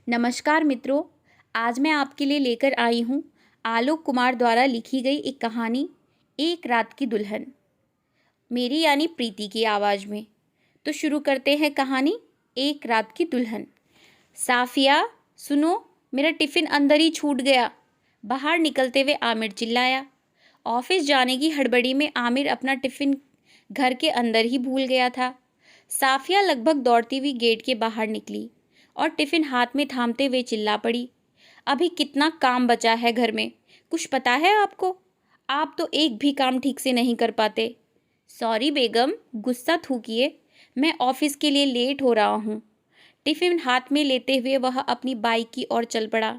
नमस्कार मित्रों। आज मैं आपके लिए लेकर आई हूँ आलोक कुमार द्वारा लिखी गई एक कहानी, एक रात की दुल्हन, मेरी यानी प्रीति की आवाज़ में। तो शुरू करते हैं कहानी, एक रात की दुल्हन। साफिया, सुनो, मेरा टिफ़िन अंदर ही छूट गया। बाहर निकलते हुए आमिर चिल्लाया। ऑफिस जाने की हड़बड़ी में आमिर अपना टिफ़िन घर के अंदर ही भूल गया था। साफिया लगभग दौड़ती हुई गेट के बाहर निकली और टिफ़िन हाथ में थामते हुए चिल्ला पड़ी, अभी कितना काम बचा है घर में, कुछ पता है आपको? आप तो एक भी काम ठीक से नहीं कर पाते। सॉरी बेगम, गुस्सा थूकिए, मैं ऑफिस के लिए लेट हो रहा हूँ। टिफ़िन हाथ में लेते हुए वह अपनी बाइक की ओर चल पड़ा।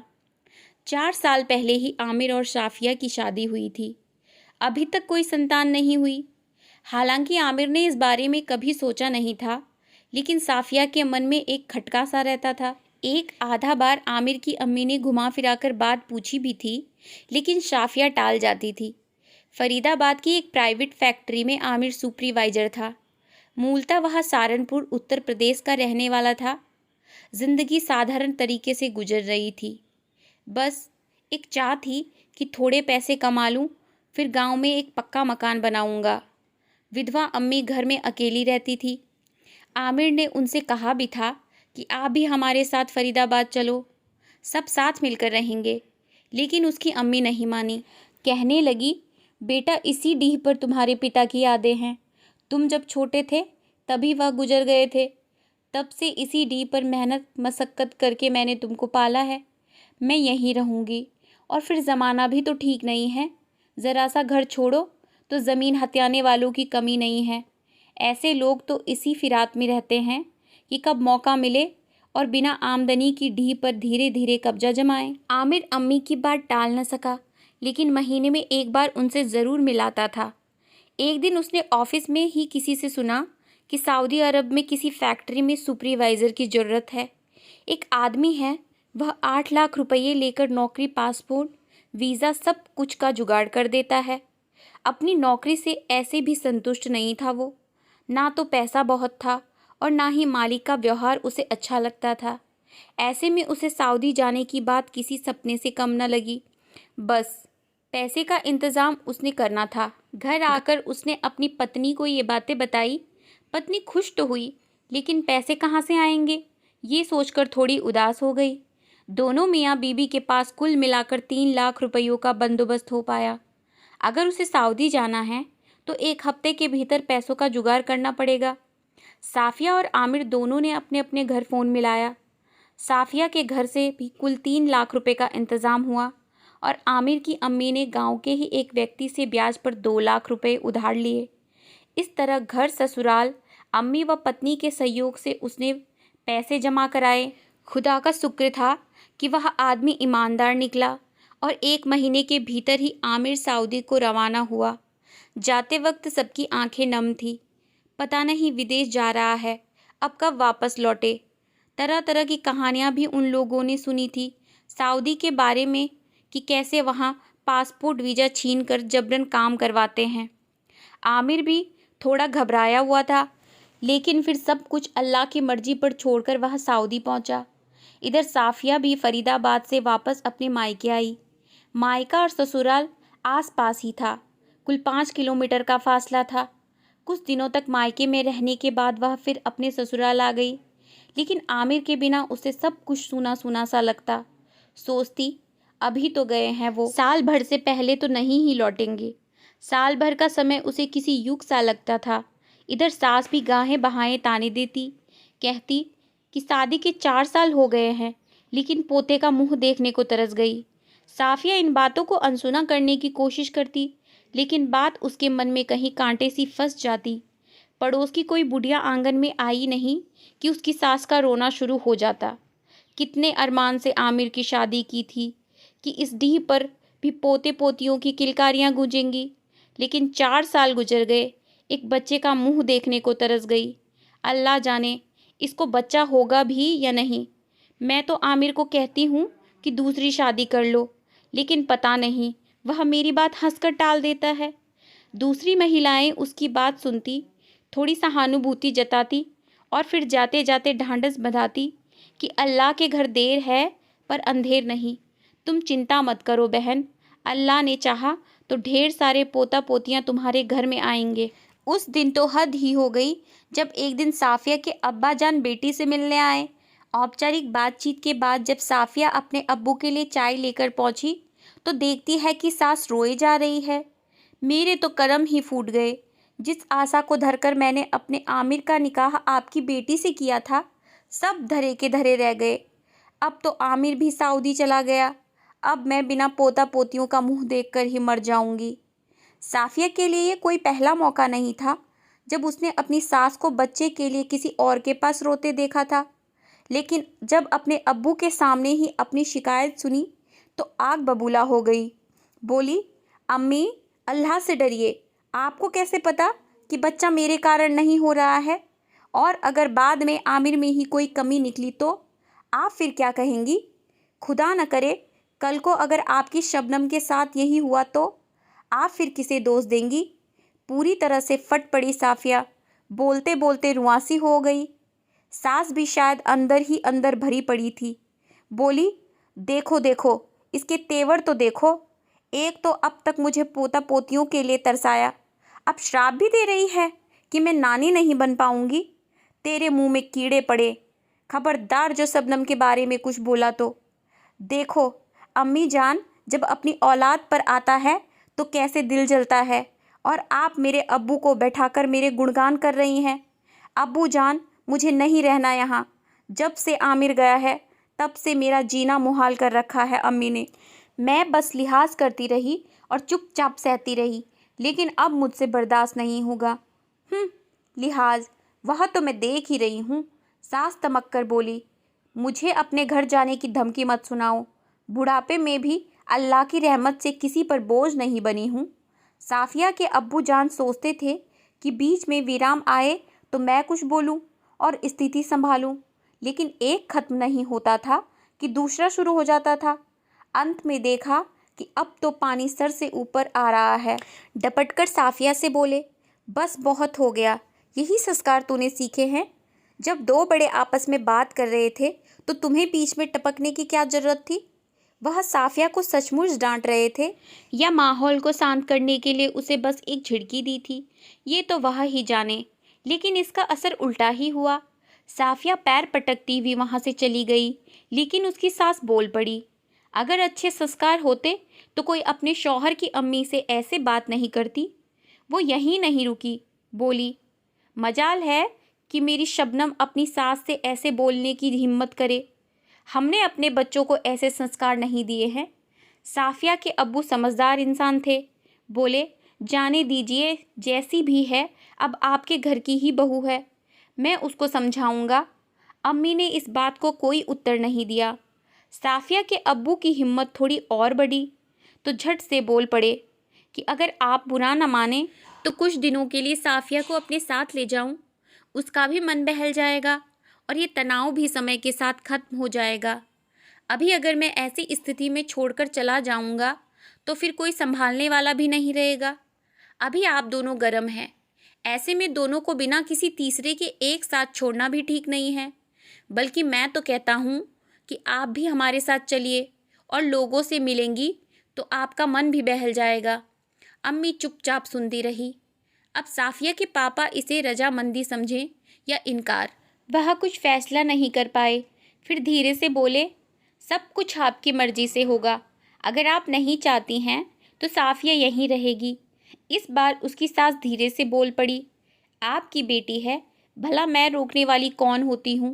4 साल पहले ही आमिर और साफिया की शादी हुई थी। अभी तक कोई संतान नहीं हुई। हालांकि आमिर ने इस बारे में कभी सोचा नहीं था, लेकिन साफिया के मन में एक खटका सा रहता था। एक आधा बार आमिर की अम्मी ने घुमा फिराकर बात पूछी भी थी, लेकिन साफिया टाल जाती थी। फरीदाबाद की एक प्राइवेट फैक्ट्री में आमिर सुपरवाइजर था। मूलतः वह सहारनपुर उत्तर प्रदेश का रहने वाला था। जिंदगी साधारण तरीके से गुजर रही थी। बस एक चाह थी कि थोड़े पैसे कमा लूं, फिर गांव में एक पक्का मकान बनाऊंगा। विधवा अम्मी घर में अकेली रहती थी। आमिर ने उनसे कहा भी था कि आप भी हमारे साथ फरीदाबाद चलो, सब साथ मिलकर रहेंगे, लेकिन उसकी अम्मी नहीं मानी। कहने लगी, बेटा, इसी डीह पर तुम्हारे पिता की यादें हैं। तुम जब छोटे थे तभी वह गुजर गए थे। तब से इसी डीह पर मेहनत मशक्क़त करके मैंने तुमको पाला है। मैं यहीं रहूँगी। और फिर ज़माना भी तो ठीक नहीं है। ज़रा सा घर छोड़ो तो ज़मीन हथियाने वालों की कमी नहीं है। ऐसे लोग तो इसी फिरात में रहते हैं कि कब मौका मिले और बिना आमदनी की डीह पर धीरे धीरे कब्जा जमाएं। आमिर अम्मी की बात टाल न सका, लेकिन महीने में एक बार उनसे ज़रूर मिलाता था। एक दिन उसने ऑफिस में ही किसी से सुना कि सऊदी अरब में किसी फैक्ट्री में सुपरवाइज़र की ज़रूरत है। एक आदमी है, वह 8 लाख रुपये लेकर नौकरी, पासपोर्ट, वीज़ा सब कुछ का जुगाड़ कर देता है। अपनी नौकरी से ऐसे भी संतुष्ट नहीं था वो। ना तो पैसा बहुत था और ना ही मालिक का व्यवहार उसे अच्छा लगता था। ऐसे में उसे सऊदी जाने की बात किसी सपने से कम न लगी। बस पैसे का इंतज़ाम उसने करना था। घर आकर उसने अपनी पत्नी को ये बातें बताई। पत्नी खुश तो हुई, लेकिन पैसे कहाँ से आएंगे, ये सोचकर थोड़ी उदास हो गई। दोनों मियाँ बीबी के पास कुल मिलाकर 3 लाख रुपयों का बंदोबस्त हो पाया। अगर उसे सऊदी जाना है तो 1 हफ्ते के भीतर पैसों का जुगाड़ करना पड़ेगा। साफिया और आमिर दोनों ने अपने अपने घर फ़ोन मिलाया। साफिया के घर से भी कुल 3 लाख रुपए का इंतज़ाम हुआ और आमिर की अम्मी ने गांव के ही एक व्यक्ति से ब्याज पर 2 लाख रुपए उधार लिए। इस तरह घर, ससुराल, अम्मी व पत्नी के सहयोग से उसने पैसे जमा कराए। खुदा का शुक्र था कि वह आदमी ईमानदार निकला और 1 महीने के भीतर ही आमिर सऊदी को रवाना हुआ। जाते वक्त सबकी आंखें नम थी। पता नहीं विदेश जा रहा है, अब कब वापस लौटे। तरह तरह की कहानियां भी उन लोगों ने सुनी थी सऊदी के बारे में, कि कैसे वहां पासपोर्ट वीज़ा छीन कर जबरन काम करवाते हैं। आमिर भी थोड़ा घबराया हुआ था, लेकिन फिर सब कुछ अल्लाह की मर्जी पर छोड़कर वह सऊदी पहुंचा। इधर साफिया भी फरीदाबाद से वापस अपने मायके आई। मायका और ससुराल आस पास ही था। कुल 5 किलोमीटर का फासला था। कुछ दिनों तक मायके में रहने के बाद वह फिर अपने ससुराल आ गई, लेकिन आमिर के बिना उसे सब कुछ सूना सूना सा लगता। सोचती, अभी तो गए हैं वो, साल भर से पहले तो नहीं ही लौटेंगे। साल भर का समय उसे किसी युग सा लगता था। इधर सास भी गाहें बहाएं ताने देती, कहती कि शादी के 4 साल हो गए हैं, लेकिन पोते का मुंह देखने को तरस गई। साफिया इन बातों को अनसुना करने की कोशिश करती, लेकिन बात उसके मन में कहीं कांटे सी फंस जाती। पड़ोस की कोई बुढ़िया आंगन में आई नहीं कि उसकी सास का रोना शुरू हो जाता। कितने अरमान से आमिर की शादी की थी कि इस डीह पर भी पोते पोतियों की किलकारियां गूंजेंगी, लेकिन 4 साल गुजर गए, एक बच्चे का मुंह देखने को तरस गई। अल्लाह जाने इसको बच्चा होगा भी या नहीं। मैं तो आमिर को कहती हूँ कि दूसरी शादी कर लो, लेकिन पता नहीं वह मेरी बात हंसकर टाल देता है। दूसरी महिलाएं उसकी बात सुनती, थोड़ी सहानुभूति जताती और फिर जाते जाते ढांढस बंधाती कि अल्लाह के घर देर है पर अंधेर नहीं। तुम चिंता मत करो बहन, अल्लाह ने चाहा तो ढेर सारे पोता पोतियाँ तुम्हारे घर में आएंगे। उस दिन तो हद ही हो गई जब एक दिन साफिया के अब्बा जान बेटी से मिलने आए। औपचारिक बातचीत के बाद जब साफिया अपने अब्बू के लिए चाय लेकर पहुंची तो देखती है कि सास रोए जा रही है। मेरे तो करम ही फूट गए। जिस आशा को धरकर मैंने अपने आमिर का निकाह आपकी बेटी से किया था, सब धरे के धरे रह गए। अब तो आमिर भी सऊदी चला गया। अब मैं बिना पोता पोतियों का मुंह देखकर ही मर जाऊंगी। साफिया के लिए ये कोई पहला मौका नहीं था जब उसने अपनी सास को बच्चे के लिए किसी और के पास रोते देखा था, लेकिन जब अपने अब्बू के सामने ही अपनी शिकायत सुनी तो आग बबूला हो गई। बोली, अम्मी अल्लाह से डरिए। आपको कैसे पता कि बच्चा मेरे कारण नहीं हो रहा है? और अगर बाद में आमिर में ही कोई कमी निकली तो आप फिर क्या कहेंगी? खुदा न करे कल को अगर आपकी शबनम के साथ यही हुआ तो आप फिर किसे दोष देंगी? पूरी तरह से फट पड़ी साफिया, बोलते बोलते रुआंसी हो गई। सास भी शायद अंदर ही अंदर भरी पड़ी थी। बोली, देखो देखो इसके तेवर तो देखो। एक तो अब तक मुझे पोता पोतियों के लिए तरसाया, अब श्राप भी दे रही है कि मैं नानी नहीं बन पाऊंगी। तेरे मुंह में कीड़े पड़े, खबरदार जो शबनम के बारे में कुछ बोला तो। देखो अम्मी जान जब अपनी औलाद पर आता है तो कैसे दिल जलता है, और आप मेरे अब्बू को बैठाकर मेरे गुणगान कर रही हैं। अब्बू जान मुझे नहीं रहना यहाँ। जब से आमिर गया है तब से मेरा जीना मुहाल कर रखा है अम्मी ने। मैं बस लिहाज करती रही और चुपचाप सहती रही, लेकिन अब मुझसे बर्दाश्त नहीं होगा। लिहाज वह तो मैं देख ही रही हूँ। सास तमक कर बोली, मुझे अपने घर जाने की धमकी मत सुनाओ। बुढ़ापे में भी अल्लाह की रहमत से किसी पर बोझ नहीं बनी हूँ। साफिया के अब्बू जान सोचते थे कि बीच में विराम आए तो मैं कुछ बोलूँ और स्थिति संभालूँ, लेकिन एक खत्म नहीं होता था कि दूसरा शुरू हो जाता था। अंत में देखा कि अब तो पानी सर से ऊपर आ रहा है। डपटकर साफिया से बोले, बस बहुत हो गया। यही संस्कार तूने सीखे हैं? जब दो बड़े आपस में बात कर रहे थे तो तुम्हें बीच में टपकने की क्या जरूरत थी? वह साफिया को सचमुच डांट रहे थे या माहौल को शांत करने के लिए उसे बस एक झिड़की दी थी, ये तो वह ही जाने। लेकिन इसका असर उल्टा ही हुआ। साफिया पैर पटकती हुई वहाँ से चली गई, लेकिन उसकी सास बोल पड़ी, अगर अच्छे संस्कार होते तो कोई अपने शौहर की अम्मी से ऐसे बात नहीं करती। वो यहीं नहीं रुकी, बोली, मजाल है कि मेरी शबनम अपनी सास से ऐसे बोलने की हिम्मत करे। हमने अपने बच्चों को ऐसे संस्कार नहीं दिए हैं। साफिया के अब्बू समझदार इंसान थे। बोले, जाने दीजिए, जैसी भी है अब आपके घर की ही बहू है, मैं उसको समझाऊंगा। अम्मी ने इस बात को कोई उत्तर नहीं दिया। साफिया के अब्बू की हिम्मत थोड़ी और बढ़ी तो झट से बोल पड़े कि अगर आप बुरा न माने तो कुछ दिनों के लिए साफिया को अपने साथ ले जाऊं। उसका भी मन बहल जाएगा और ये तनाव भी समय के साथ खत्म हो जाएगा। अभी अगर मैं ऐसी स्थिति में छोड़कर चला जाऊंगा तो फिर कोई संभालने वाला भी नहीं रहेगा। अभी आप दोनों गर्म हैं, ऐसे में दोनों को बिना किसी तीसरे के एक साथ छोड़ना भी ठीक नहीं है। बल्कि मैं तो कहता हूँ कि आप भी हमारे साथ चलिए और लोगों से मिलेंगी तो आपका मन भी बहल जाएगा। अम्मी चुपचाप सुनती रही। अब साफिया के पापा इसे रजामंदी समझें या इनकार, वह कुछ फैसला नहीं कर पाए। फिर धीरे से बोले, सब कुछ आपकी मर्जी से होगा। अगर आप नहीं चाहती हैं तो साफिया यहीं रहेगी। इस बार उसकी सास धीरे से बोल पड़ी, आपकी बेटी है, भला मैं रोकने वाली कौन होती हूँ,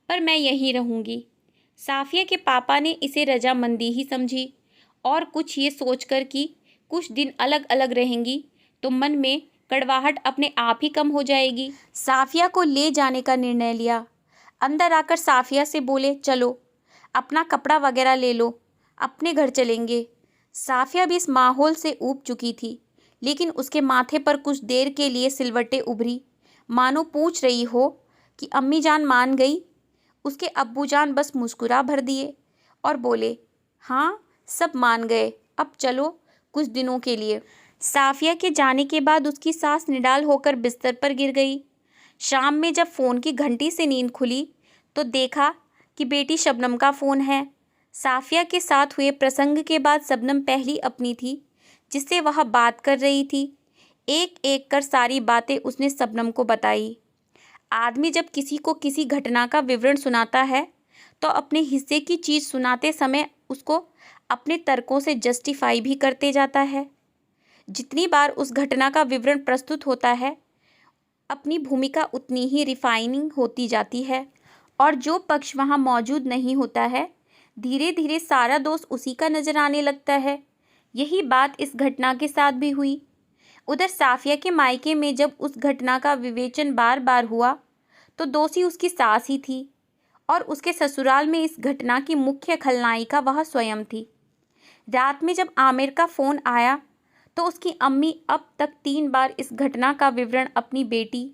पर मैं यहीं रहूँगी। साफिया के पापा ने इसे रजामंदी ही समझी और कुछ ये सोचकर कि कुछ दिन अलग अलग रहेंगी तो मन में कड़वाहट अपने आप ही कम हो जाएगी, साफिया को ले जाने का निर्णय लिया। अंदर आकर साफिया से बोले, चलो अपना कपड़ा वगैरह ले लो, अपने घर चलेंगे। साफिया भी इस माहौल से ऊब चुकी थी, लेकिन उसके माथे पर कुछ देर के लिए सिलवटें उभरी, मानो पूछ रही हो कि अम्मी जान मान गई। उसके अब्बू जान बस मुस्कुरा भर दिए और बोले, हाँ सब मान गए, अब चलो कुछ दिनों के लिए। साफिया के जाने के बाद उसकी सास निडाल होकर बिस्तर पर गिर गई। शाम में जब फ़ोन की घंटी से नींद खुली तो देखा कि बेटी शबनम का फ़ोन है। साफ़िया के साथ हुए प्रसंग के बाद शबनम पहली अपनी थी जिससे वह बात कर रही थी। एक एक कर सारी बातें उसने शबनम को बताई। आदमी जब किसी को किसी घटना का विवरण सुनाता है तो अपने हिस्से की चीज़ सुनाते समय उसको अपने तर्कों से जस्टिफाई भी करते जाता है। जितनी बार उस घटना का विवरण प्रस्तुत होता है अपनी भूमिका उतनी ही रिफाइनिंग होती जाती है और जो पक्ष वहाँ मौजूद नहीं होता है धीरे धीरे सारा दोष उसी का नज़र आने लगता है। यही बात इस घटना के साथ भी हुई। उधर साफ़िया के मायके में जब उस घटना का विवेचन बार बार हुआ तो दोषी उसकी सास ही थी और उसके ससुराल में इस घटना की मुख्य खलनायिका वह स्वयं थी। रात में जब आमिर का फ़ोन आया तो उसकी अम्मी अब तक 3 बार इस घटना का विवरण अपनी बेटी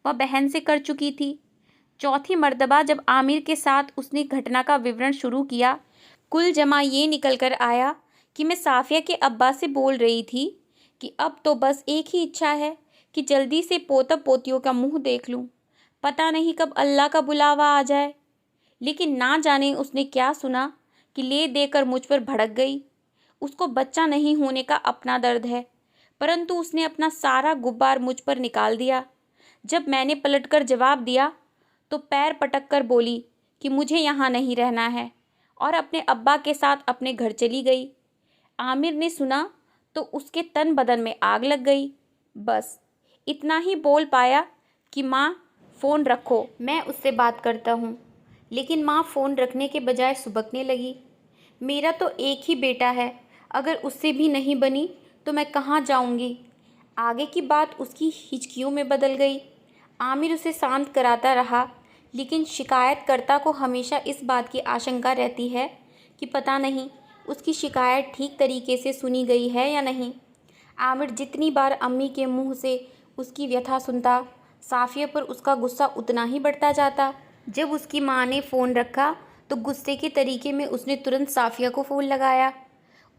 व बहन से कर चुकी थी। चौथी मर्तबा जब आमिर के साथ उसने घटना का विवरण शुरू किया कुल जमा ये निकल कर आया कि मैं साफ़िया के अब्बा से बोल रही थी कि अब तो बस एक ही इच्छा है कि जल्दी से पोता पोतियों का मुंह देख लूं। पता नहीं कब अल्लाह का बुलावा आ जाए। लेकिन ना जाने उसने क्या सुना कि ले देकर मुझ पर भड़क गई। उसको बच्चा नहीं होने का अपना दर्द है, परंतु उसने अपना सारा गुब्बार मुझ पर निकाल दिया। जब मैंने पलटकर जवाब दिया तो पैर पटक कर बोली कि मुझे यहाँ नहीं रहना है और अपने अब्बा के साथ अपने घर चली गई। आमिर ने सुना तो उसके तन बदन में आग लग गई। बस इतना ही बोल पाया कि माँ फ़ोन रखो, मैं उससे बात करता हूँ। लेकिन माँ फ़ोन रखने के बजाय सुबकने लगी। मेरा तो एक ही बेटा है, अगर उससे भी नहीं बनी तो मैं कहाँ जाऊँगी। आगे की बात उसकी हिचकियों में बदल गई। आमिर उसे शांत कराता रहा, लेकिन शिकायतकर्ता को हमेशा इस बात की आशंका रहती है कि पता नहीं उसकी शिकायत ठीक तरीके से सुनी गई है या नहीं। आमिर जितनी बार अम्मी के मुंह से उसकी व्यथा सुनता, साफ़िया पर उसका गुस्सा उतना ही बढ़ता जाता। जब उसकी माँ ने फ़ोन रखा तो गुस्से के तरीके में उसने तुरंत साफ़िया को फ़ोन लगाया।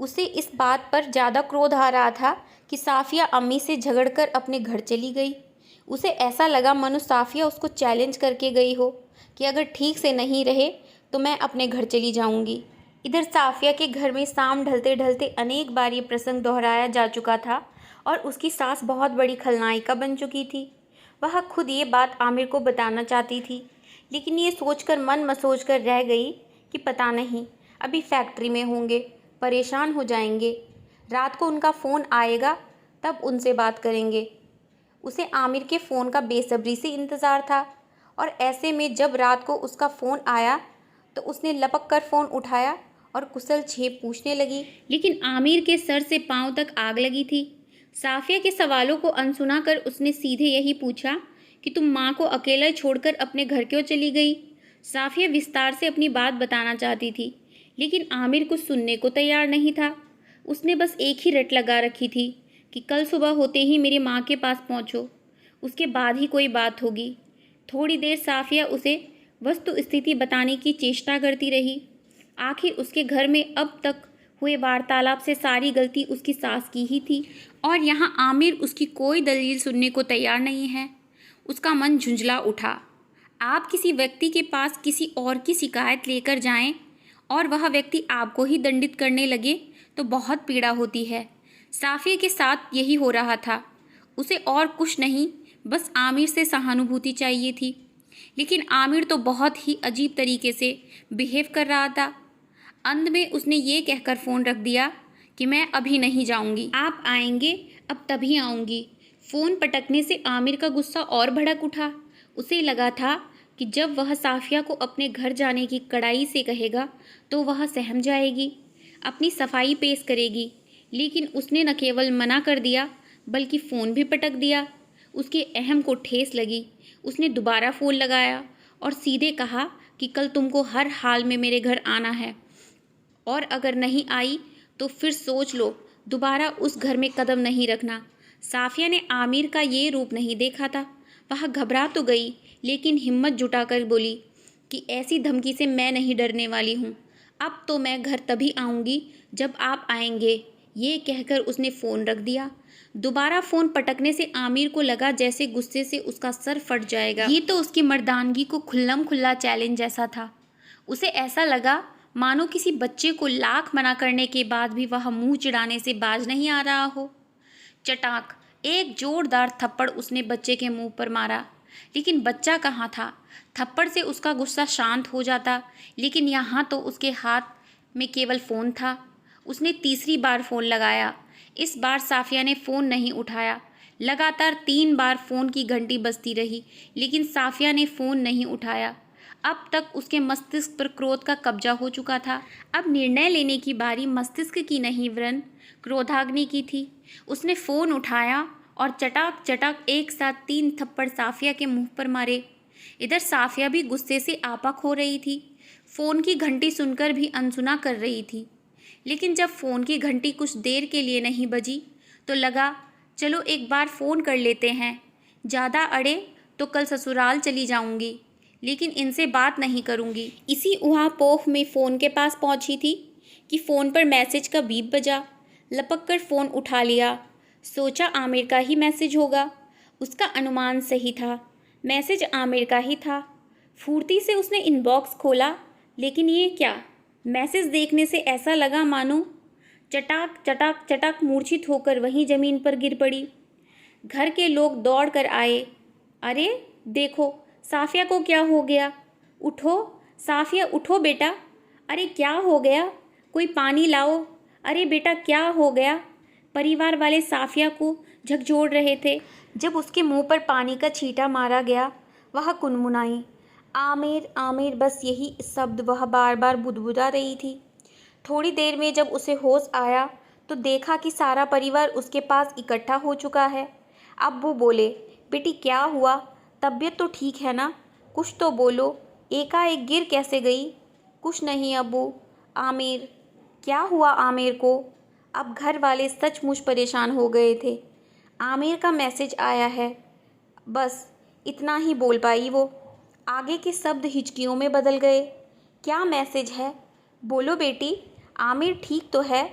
उसे इस बात पर ज़्यादा क्रोध आ रहा था कि साफ़िया अम्मी से झगड़कर अपने घर चली गई। उसे ऐसा लगा मानो साफ़िया उसको चैलेंज करके गई हो कि अगर ठीक से नहीं रहे तो मैं अपने घर चली जाऊंगी। इधर साफ़िया के घर में शाम ढलते ढलते अनेक बार ये प्रसंग दोहराया जा चुका था और उसकी सास बहुत बड़ी खलनायिका बन चुकी थी। वह खुद ये बात आमिर को बताना चाहती थी, लेकिन ये सोचकर मन मसोच कर रह गई कि पता नहीं अभी फैक्ट्री में होंगे, परेशान हो जाएंगे। रात को उनका फ़ोन आएगा तब उनसे बात करेंगे। उसे आमिर के फ़ोन का बेसब्री से इंतज़ार था और ऐसे में जब रात को उसका फ़ोन आया तो उसने लपक कर फ़ोन उठाया और कुशल छेप पूछने लगी। लेकिन आमिर के सर से पाँव तक आग लगी थी। साफ़िया के सवालों को अनसुना कर उसने सीधे यही पूछा कि तुम माँ को अकेला छोड़कर अपने घर क्यों चली गई। साफ़िया विस्तार से अपनी बात बताना चाहती थी, लेकिन आमिर कुछ सुनने को तैयार नहीं था। उसने बस एक ही रट लगा रखी थी कि कल सुबह होते ही मेरी माँ के पास पहुँचो, उसके बाद ही कोई बात होगी। थोड़ी देर साफ़िया उसे वस्तु स्थिति बताने की चेष्टा करती रही। आखिर उसके घर में अब तक हुए वार्तालाप से सारी गलती उसकी सास की ही थी और यहाँ आमिर उसकी कोई दलील सुनने को तैयार नहीं है। उसका मन झुंझला उठा। आप किसी व्यक्ति के पास किसी और की शिकायत लेकर जाएं और वह व्यक्ति आपको ही दंडित करने लगे तो बहुत पीड़ा होती है। साफ़िया के साथ यही हो रहा था। उसे और कुछ नहीं, बस आमिर से सहानुभूति चाहिए थी, लेकिन आमिर तो बहुत ही अजीब तरीके से बिहेव कर रहा था। अंत में उसने ये कहकर फ़ोन रख दिया कि मैं अभी नहीं जाऊंगी, आप आएंगे अब तभी आऊंगी। फ़ोन पटकने से आमिर का गुस्सा और भड़क उठा। उसे लगा था कि जब वह साफ़िया को अपने घर जाने की कड़ाई से कहेगा तो वह सहम जाएगी, अपनी सफाई पेश करेगी, लेकिन उसने न केवल मना कर दिया बल्कि फ़ोन भी पटक दिया। उसके अहम को ठेस लगी। उसने दोबारा फ़ोन लगाया और सीधे कहा कि कल तुमको हर हाल में मेरे घर आना है और अगर नहीं आई तो फिर सोच लो दोबारा उस घर में कदम नहीं रखना। साफ़िया ने आमिर का ये रूप नहीं देखा था। वह घबरा तो गई, लेकिन हिम्मत जुटाकर बोली कि ऐसी धमकी से मैं नहीं डरने वाली हूँ। अब तो मैं घर तभी आऊँगी जब आप आएंगे। ये कहकर उसने फ़ोन रख दिया। दोबारा फ़ोन पटकने से आमिर को लगा जैसे गुस्से से उसका सर फट जाएगा। ये तो उसकी मर्दानगी को खुल्लम खुल्ला चैलेंज जैसा था। उसे ऐसा लगा मानो किसी बच्चे को लाख मना करने के बाद भी वह मुंह चिढ़ाने से बाज नहीं आ रहा हो। चटाक, एक जोरदार थप्पड़ उसने बच्चे के मुंह पर मारा, लेकिन बच्चा कहाँ था। थप्पड़ से उसका गुस्सा शांत हो जाता, लेकिन यहाँ तो उसके हाथ में केवल फ़ोन था। उसने तीसरी बार फ़ोन लगाया। इस बार साफिया ने फ़ोन नहीं उठाया। लगातार 3 बार फ़ोन की घंटी बजती रही, लेकिन साफिया ने फ़ोन नहीं उठाया। अब तक उसके मस्तिष्क पर क्रोध का कब्जा हो चुका था। अब निर्णय लेने की बारी मस्तिष्क की नहीं वरन क्रोधाग्नि की थी। उसने फ़ोन उठाया और चटाक चटाक एक साथ 3 थप्पड़ साफिया के मुंह पर मारे। इधर साफिया भी गुस्से से आपक हो रही थी। फ़ोन की घंटी सुनकर भी अनसुना कर रही थी, लेकिन जब फ़ोन की घंटी कुछ देर के लिए नहीं बजी तो लगा चलो एक बार फ़ोन कर लेते हैं। ज़्यादा अड़े तो कल ससुराल चली जाऊंगी, लेकिन इनसे बात नहीं करूंगी। इसी ऊहापोह में फ़ोन के पास पहुंची थी कि फ़ोन पर मैसेज का बीप बजा। लपक कर फ़ोन उठा लिया। सोचा आमिर का ही मैसेज होगा। उसका अनुमान सही था, मैसेज आमिर का ही था। फुर्ती से उसने इनबॉक्स खोला, लेकिन ये क्या। मैसेज देखने से ऐसा लगा मानो चटाक चटाक चटाक मूर्छित होकर वहीं ज़मीन पर गिर पड़ी। घर के लोग दौड़ कर आए। अरे देखो साफिया को क्या हो गया। उठो साफिया, उठो बेटा। अरे क्या हो गया, कोई पानी लाओ। अरे बेटा क्या हो गया। परिवार वाले साफिया को झकझोर रहे थे। जब उसके मुंह पर पानी का छींटा मारा गया, वह कुनमुनाई आमिर आमिर, बस यही शब्द वह बार बार बुदबुदा रही थी। थोड़ी देर में जब उसे होश आया तो देखा कि सारा परिवार उसके पास इकट्ठा हो चुका है। अब वो बोले, बेटी क्या हुआ, तबीयत तो ठीक है ना, कुछ तो बोलो, एकाएक गिर कैसे गई। कुछ नहीं अब्बू। आमिर, क्या हुआ आमिर को। अब घर वाले सचमुच परेशान हो गए थे। आमिर का मैसेज आया है, बस इतना ही बोल पाई वो। आगे के शब्द हिचकियों में बदल गए। क्या मैसेज है, बोलो बेटी, आमिर ठीक तो है।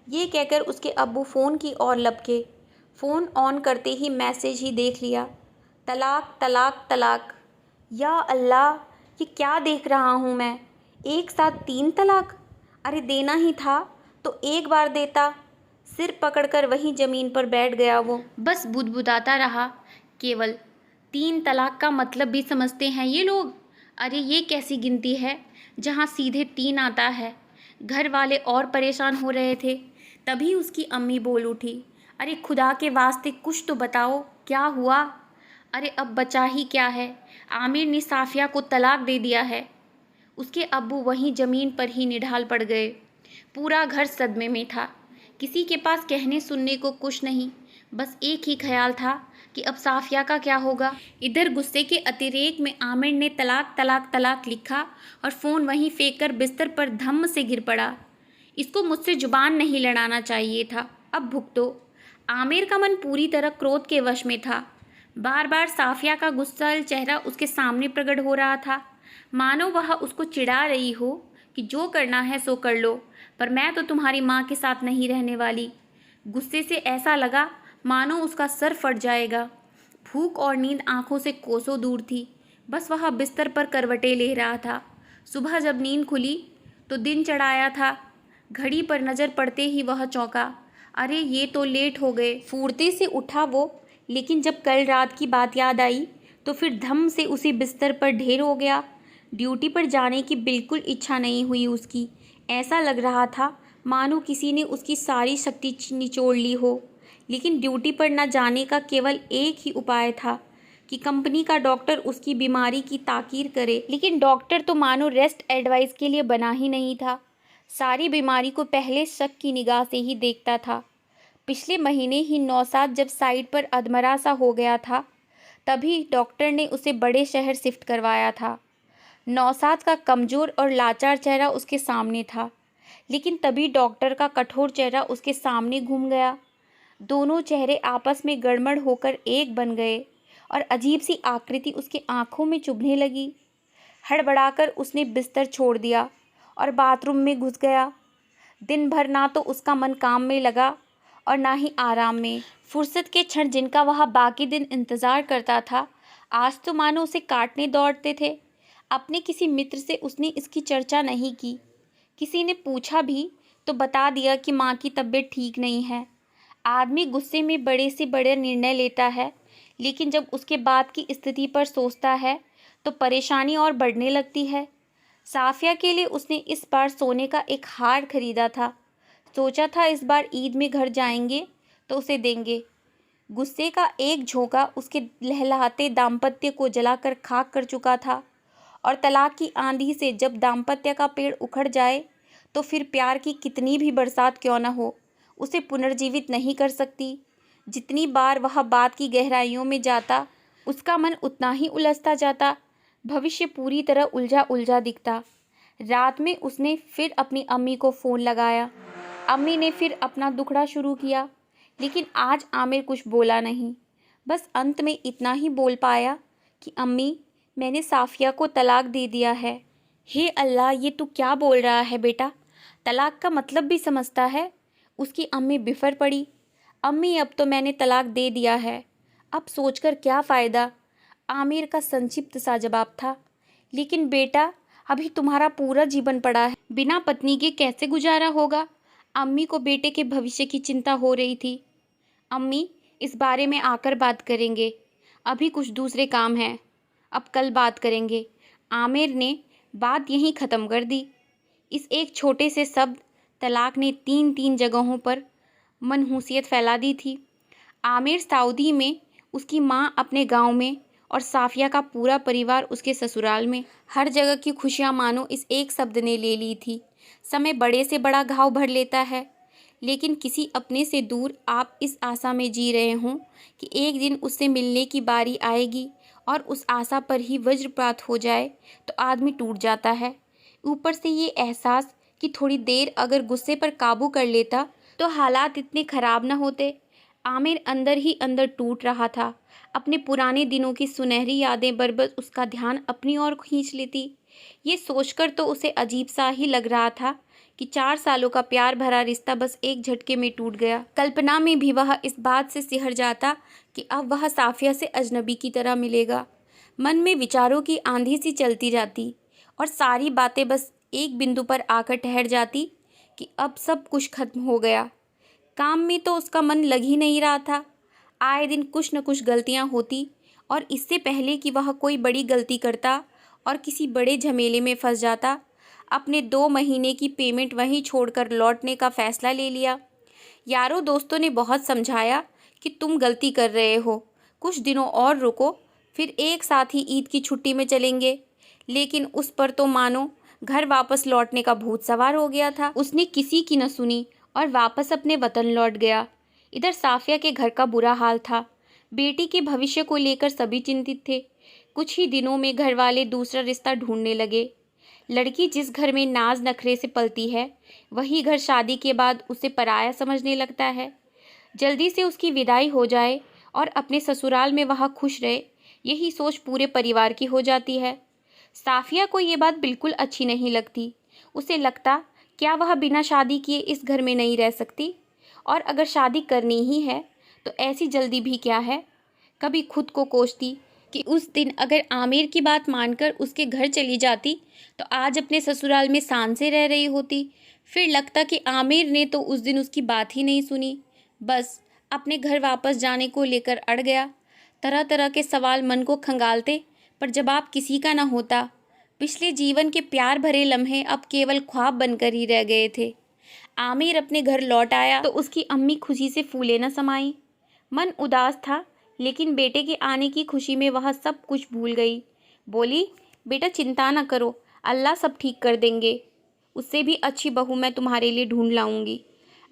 ये कहकर उसके अब्बू फ़ोन की ओर लपके। फ़ोन ऑन करते ही मैसेज ही देख लिया। तलाक तलाक तलाक। या अल्लाह, ये क्या देख रहा हूँ मैं। एक साथ 3 तलाक। अरे देना ही था तो एक बार देता। सिर पकड़कर वहीं ज़मीन पर बैठ गया वो। बस बुदबुदाता रहा। केवल 3 तलाक का मतलब भी समझते हैं ये लोग। अरे ये कैसी गिनती है जहाँ सीधे 3 आता है। घर वाले और परेशान हो रहे थे। तभी उसकी अम्मी बोल उठी, अरे खुदा के वास्ते कुछ तो बताओ, क्या हुआ। अरे अब बचा ही क्या है, आमिर ने साफिया को तलाक दे दिया है। उसके अब्बू वहीं ज़मीन पर ही निढाल पड़ गए। पूरा घर सदमे में था। किसी के पास कहने सुनने को कुछ नहीं। बस एक ही ख्याल था कि अब साफिया का क्या होगा। इधर गुस्से के अतिरेक में आमिर ने तलाक तलाक तलाक लिखा और फ़ोन वहीं फेंक कर बिस्तर पर धम्म से गिर पड़ा। इसको मुझसे जुबान नहीं लड़ाना चाहिए था, अब भुगतो। आमिर का मन पूरी तरह क्रोध के वश में था। बार बार साफिया का गुस्सा चेहरा उसके सामने प्रकट हो रहा था, मानो वह उसको चिढ़ा रही हो कि जो करना है सो कर लो, पर मैं तो तुम्हारी माँ के साथ नहीं रहने वाली। गुस्से से ऐसा लगा मानो उसका सर फट जाएगा। भूख और नींद आंखों से कोसों दूर थी। बस वह बिस्तर पर करवटें ले रहा था। सुबह जब नींद खुली तो दिन चढ़ाया था। घड़ी पर नज़र पड़ते ही वह चौंका। अरे ये तो लेट हो गए। फुर्ती से उठा वो, लेकिन जब कल रात की बात याद आई तो फिर धम से उसी बिस्तर पर ढेर हो गया। ड्यूटी पर जाने की बिल्कुल इच्छा नहीं हुई उसकी। ऐसा लग रहा था मानो किसी ने उसकी सारी शक्ति निचोड़ ली हो। लेकिन ड्यूटी पर न जाने का केवल एक ही उपाय था कि कंपनी का डॉक्टर उसकी बीमारी की ताकीर करे। लेकिन डॉक्टर तो मानो रेस्ट एडवाइस के लिए बना ही नहीं था। सारी बीमारी को पहले शक की निगाह से ही देखता था। पिछले महीने ही नौसाद जब साइड पर अधमरा सा हो गया था, तभी डॉक्टर ने उसे बड़े शहर शिफ्ट करवाया था। नौसाद का कमज़ोर और लाचार चेहरा उसके सामने था, लेकिन तभी डॉक्टर का कठोर चेहरा उसके सामने घूम गया। दोनों चेहरे आपस में गड़बड़ होकर एक बन गए और अजीब सी आकृति उसकी आंखों में चुभने लगी। हड़बड़ाकर उसने बिस्तर छोड़ दिया और बाथरूम में घुस गया। दिन भर ना तो उसका मन काम में लगा और ना ही आराम में। फुर्सत के क्षण जिनका वह बाकी दिन इंतज़ार करता था, आज तो मानो उसे काटने दौड़ते थे। अपने किसी मित्र से उसने इसकी चर्चा नहीं की। किसी ने पूछा भी तो बता दिया कि माँ की तबीयत ठीक नहीं है। आदमी गुस्से में बड़े से बड़े निर्णय लेता है, लेकिन जब उसके बाद की स्थिति पर सोचता है तो परेशानी और बढ़ने लगती है। साफिया के लिए उसने इस बार सोने का एक हार खरीदा था। सोचा था इस बार ईद में घर जाएंगे तो उसे देंगे। गुस्से का एक झोंका उसके लहलहाते दाम्पत्य को जलाकर खाक कर चुका था, और तलाक की आंधी से जब दाम्पत्य का पेड़ उखड़ जाए तो फिर प्यार की कितनी भी बरसात क्यों न हो, उसे पुनर्जीवित नहीं कर सकती। जितनी बार वह बात की गहराइयों में जाता, उसका मन उतना ही उलझता जाता। भविष्य पूरी तरह उलझा उलझा दिखता। रात में उसने फिर अपनी अम्मी को फ़ोन लगाया। अम्मी ने फिर अपना दुखड़ा शुरू किया, लेकिन आज आमिर कुछ बोला नहीं। बस अंत में इतना ही बोल पाया कि अम्मी, मैंने साफिया को तलाक दे दिया है। हे अल्लाह, ये तू क्या बोल रहा है बेटा? तलाक का मतलब भी समझता है? उसकी अम्मी बिफर पड़ी। अम्मी, अब तो मैंने तलाक दे दिया है। अब सोचकर क्या फ़ायदा? आमिर का संक्षिप्त सा जवाब था। लेकिन बेटा, अभी तुम्हारा पूरा जीवन पड़ा है, बिना पत्नी के कैसे गुजारा होगा? अम्मी को बेटे के भविष्य की चिंता हो रही थी। अम्मी, इस बारे में आकर बात करेंगे, अभी कुछ दूसरे काम हैं, अब कल बात करेंगे। आमिर ने बात यहीं ख़त्म कर दी। इस एक छोटे से शब्द तलाक ने 3 जगहों पर मनहूसियत फैला दी थी। आमिर सऊदी में, उसकी माँ अपने गांव में, और साफिया का पूरा परिवार उसके ससुराल में। हर जगह की खुशियाँ मानो इस एक शब्द ने ले ली थी। समय बड़े से बड़ा घाव भर लेता है, लेकिन किसी अपने से दूर आप इस आशा में जी रहे हों कि एक दिन उससे मिलने की बारी आएगी, और उस आशा पर ही वज्रपात हो जाए तो आदमी टूट जाता है। ऊपर से ये एहसास कि थोड़ी देर अगर गुस्से पर काबू कर लेता तो हालात इतने ख़राब न होते। आमिर अंदर ही अंदर टूट रहा था। अपने पुराने दिनों की सुनहरी यादें बरबस उसका ध्यान अपनी ओर खींच लेती। ये सोचकर तो उसे अजीब सा ही लग रहा था कि 4 सालों का प्यार भरा रिश्ता बस एक झटके में टूट गया। कल्पना में भी वह इस बात से सिहर जाता कि अब वह साफिया से अजनबी की तरह मिलेगा। मन में विचारों की आंधी सी चलती जाती, और सारी बातें बस एक बिंदु पर आकर ठहर जाती कि अब सब कुछ खत्म हो गया। काम में तो उसका मन लग ही नहीं रहा था। आए दिन कुछ न कुछ गलतियां होती, और इससे पहले कि वह कोई बड़ी गलती करता और किसी बड़े झमेले में फंस जाता, अपने 2 महीने की पेमेंट वहीं छोड़कर लौटने का फ़ैसला ले लिया। यारों दोस्तों ने बहुत समझाया कि तुम गलती कर रहे हो, कुछ दिनों और रुको, फिर एक साथ ही ईद की छुट्टी में चलेंगे। लेकिन उस पर तो मानो घर वापस लौटने का भूत सवार हो गया था। उसने किसी की न सुनी और वापस अपने वतन लौट गया। इधर साफिया के घर का बुरा हाल था। बेटी के भविष्य को लेकर सभी चिंतित थे। कुछ ही दिनों में घर वाले दूसरा रिश्ता ढूंढने लगे। लड़की जिस घर में नाज नखरे से पलती है, वही घर शादी के बाद उसे पराया समझने लगता है। जल्दी से उसकी विदाई हो जाए और अपने ससुराल में वह खुश रहे, यही सोच पूरे परिवार की हो जाती है। साफिया को ये बात बिल्कुल अच्छी नहीं लगती। उसे लगता, क्या वह बिना शादी किए इस घर में नहीं रह सकती? और अगर शादी करनी ही है तो ऐसी जल्दी भी क्या है? कभी खुद को कोसती कि उस दिन अगर आमिर की बात मानकर उसके घर चली जाती तो आज अपने ससुराल में शान से रह रही होती। फिर लगता कि आमिर ने तो उस दिन उसकी बात ही नहीं सुनी, बस अपने घर वापस जाने को लेकर अड़ गया। तरह तरह के सवाल मन को खंगालते, पर जवाब किसी का न होता। पिछले जीवन के प्यार भरे लम्हे अब केवल ख्वाब बनकर ही रह गए थे। आमिर अपने घर लौट आया तो उसकी अम्मी खुशी से फूले न समाई। मन उदास था, लेकिन बेटे के आने की खुशी में वह सब कुछ भूल गई। बोली, बेटा चिंता न करो, अल्लाह सब ठीक कर देंगे। उससे भी अच्छी बहू मैं तुम्हारे लिए ढूंढ लाऊंगी।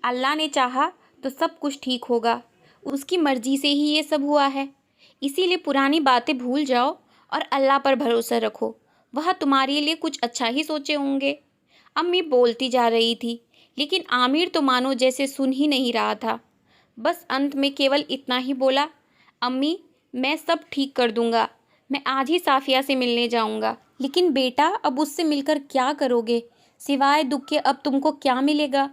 अल्लाह ने चाहा तो सब कुछ ठीक होगा। उसकी मर्जी से ही ये सब हुआ है। इसीलिए पुरानी बातें भूल जाओ और अल्लाह पर भरोसा रखो, वह तुम्हारे लिए कुछ अच्छा ही सोचे होंगे। अम्मी बोलती जा रही थी, लेकिन आमिर तो मानो जैसे सुन ही नहीं रहा था। बस अंत में केवल इतना ही बोला, अम्मी मैं सब ठीक कर दूंगा, मैं आज ही साफिया से मिलने जाऊंगा। लेकिन बेटा, अब उससे मिलकर क्या करोगे? सिवाय दुख के अब तुमको क्या मिलेगा?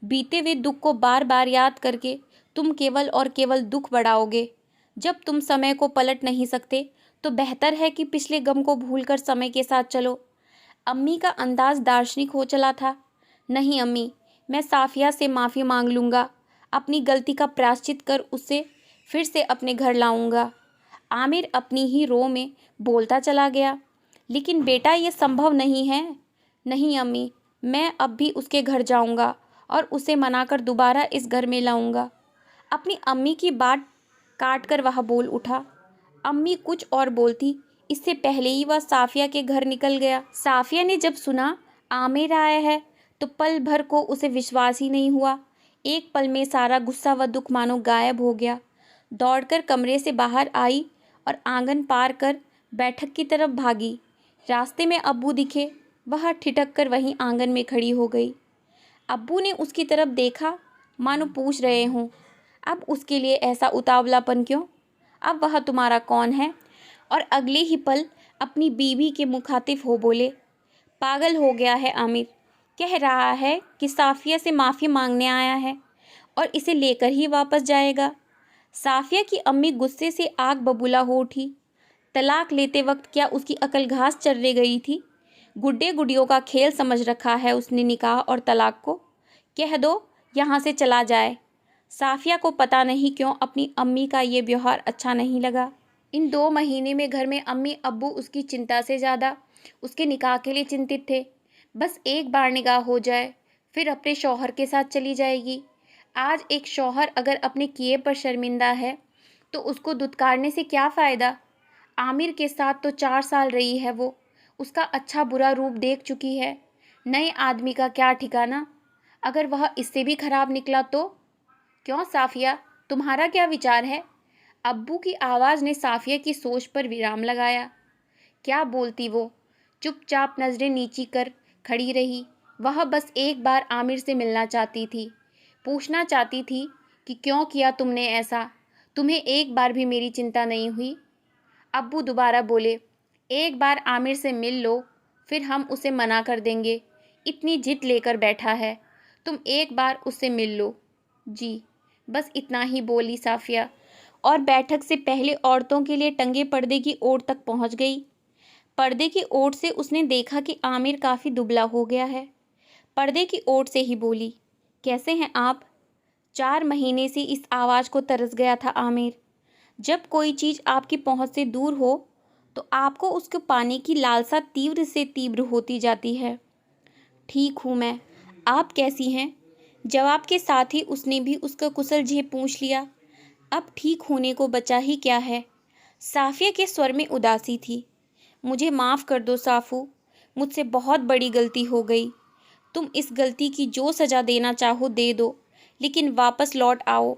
बीते हुए दुख को बार बार याद करके तुम केवल और केवल दुख बढ़ाओगे। जब तुम समय को पलट नहीं सकते तो बेहतर है कि पिछले गम को भूलकर समय के साथ चलो। अम्मी का अंदाज दार्शनिक हो चला था। नहीं अम्मी, मैं साफिया से माफ़ी मांग लूँगा, अपनी गलती का प्रायश्चित कर उसे फिर से अपने घर लाऊंगा। आमिर अपनी ही रो में बोलता चला गया। लेकिन बेटा, ये संभव नहीं है। नहीं अम्मी, मैं अब भी उसके घर जाऊंगा और उसे मनाकर दोबारा इस घर में लाऊंगा। अपनी अम्मी की बात काट कर वह बोल उठा। अम्मी कुछ और बोलती इससे पहले ही वह साफिया के घर निकल गया। साफिया ने जब सुना आमिर आया है तो पल भर को उसे विश्वास ही नहीं हुआ। एक पल में सारा गुस्सा व दुख मानो गायब हो गया। दौड़कर कमरे से बाहर आई और आंगन पार कर बैठक की तरफ भागी। रास्ते में अब्बू दिखे। वह ठिठक कर वहीं आंगन में खड़ी हो गई। अब्बू ने उसकी तरफ देखा, मानो पूछ रहे हों, अब उसके लिए ऐसा उतावलापन क्यों? अब वह तुम्हारा कौन है? और अगले ही पल अपनी बीवी के मुखातिब हो बोले, पागल हो गया है आमिर। कह रहा है कि साफिया से माफ़ी मांगने आया है और इसे लेकर ही वापस जाएगा। साफिया की अम्मी गुस्से से आग बबूला हो उठी। तलाक लेते वक्त क्या उसकी अकल घास चरने गई थी? गुड्डे गुडियों का खेल समझ रखा है उसने निकाह और तलाक को। कह दो यहाँ से चला जाए। साफिया को पता नहीं क्यों अपनी अम्मी का ये व्यवहार अच्छा नहीं लगा। इन 2 महीने में घर में अम्मी अब्बू उसकी चिंता से ज़्यादा उसके निकाह के लिए चिंतित थे। बस एक बार निकाह हो जाए, फिर अपने शौहर के साथ चली जाएगी। आज एक शौहर अगर अपने किए पर शर्मिंदा है तो उसको दुत्कारने से क्या फ़ायदा? आमिर के साथ तो 4 साल रही है वो, उसका अच्छा बुरा रूप देख चुकी है। नए आदमी का क्या ठिकाना? अगर वह इससे भी खराब निकला तो? क्यों साफिया, तुम्हारा क्या विचार है? अब्बू की आवाज़ ने साफिया की सोच पर विराम लगाया। क्या बोलती वो? चुपचाप नज़रें नीची कर खड़ी रही। वह बस एक बार आमिर से मिलना चाहती थी, पूछना चाहती थी कि क्यों किया तुमने ऐसा? तुम्हें एक बार भी मेरी चिंता नहीं हुई? अब्बू दोबारा बोले, एक बार आमिर से मिल लो, फिर हम उसे मना कर देंगे। इतनी जिद लेकर बैठा है, तुम एक बार उससे मिल लो। जी, बस इतना ही बोली साफिया और बैठक से पहले औरतों के लिए टंगे पर्दे की ओर तक पहुंच गई। पर्दे की ओर से उसने देखा कि आमिर काफ़ी दुबला हो गया है। पर्दे की ओर से ही बोली, कैसे हैं आप? 4 महीने से इस आवाज़ को तरस गया था आमिर। जब कोई चीज़ आपकी पहुंच से दूर हो तो आपको उसको पाने की लालसा तीव्र से तीव्र होती जाती है। ठीक हूँ मैं, आप कैसी हैं? जवाब के साथ ही उसने भी उसका कुशल झेप पूछ लिया। अब ठीक होने को बचा ही क्या है? साफिया के स्वर में उदासी थी। मुझे माफ़ कर दो साफू, मुझसे बहुत बड़ी गलती हो गई। तुम इस गलती की जो सज़ा देना चाहो दे दो, लेकिन वापस लौट आओ।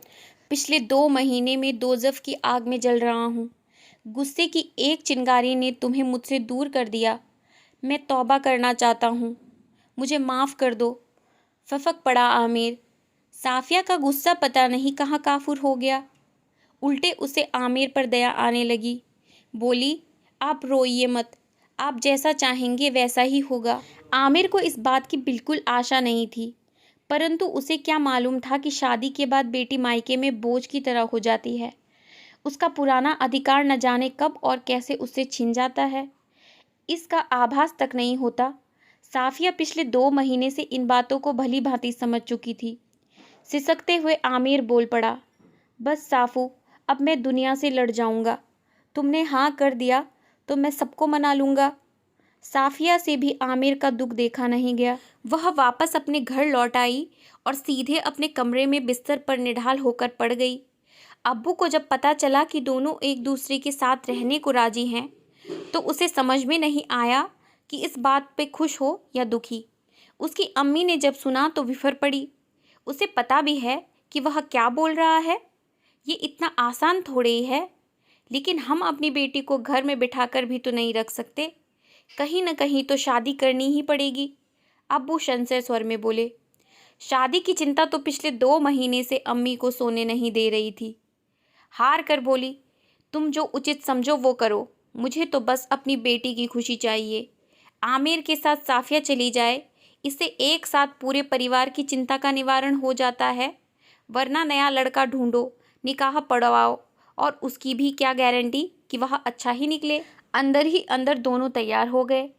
पिछले 2 महीने में दोज़ख की आग में जल रहा हूँ। गुस्से की एक चिंगारी ने तुम्हें मुझसे दूर कर दिया। मैं तौबा करना चाहता हूँ, मुझे माफ़ कर दो। फफक पड़ा आमिर। साफिया का गुस्सा पता नहीं कहाँ काफूर हो गया। उल्टे उसे आमिर पर दया आने लगी। बोली, आप रोइए मत, आप जैसा चाहेंगे वैसा ही होगा। आमिर को इस बात की बिल्कुल आशा नहीं थी, परंतु उसे क्या मालूम था कि शादी के बाद बेटी मायके में बोझ की तरह हो जाती है। उसका पुराना अधिकार न जाने कब और कैसे उससे छिन जाता है, इसका आभास तक नहीं होता। साफिया पिछले 2 महीने से इन बातों को भली भांति समझ चुकी थी। सिसकते हुए आमिर बोल पड़ा, बस साफू, अब मैं दुनिया से लड़ जाऊंगा। तुमने हाँ कर दिया तो मैं सबको मना लूँगा। साफिया से भी आमिर का दुख देखा नहीं गया। वह वापस अपने घर लौट आई और सीधे अपने कमरे में बिस्तर पर निढाल होकर पड़ गई। अब्बू को जब पता चला कि दोनों एक दूसरे के साथ रहने को राजी हैं, तो उसे समझ में नहीं आया कि इस बात पे खुश हो या दुखी। उसकी अम्मी ने जब सुना तो विफर पड़ी। उसे पता भी है कि वह क्या बोल रहा है, ये इतना आसान थोड़े ही है। लेकिन हम अपनी बेटी को घर में बिठाकर भी तो नहीं रख सकते, कहीं न कहीं तो शादी करनी ही पड़ेगी। अब्बू संशय स्वर में बोले। शादी की चिंता तो पिछले 2 महीने से अम्मी को सोने नहीं दे रही थी। हार कर बोली, तुम जो उचित समझो वो करो, मुझे तो बस अपनी बेटी की खुशी चाहिए। आमिर के साथ साफिया चली जाए, इससे एक साथ पूरे परिवार की चिंता का निवारण हो जाता है। वरना नया लड़का ढूंढो, निकाह पढ़वाओ, और उसकी भी क्या गारंटी कि वह अच्छा ही निकले। अंदर ही अंदर दोनों तैयार हो गए।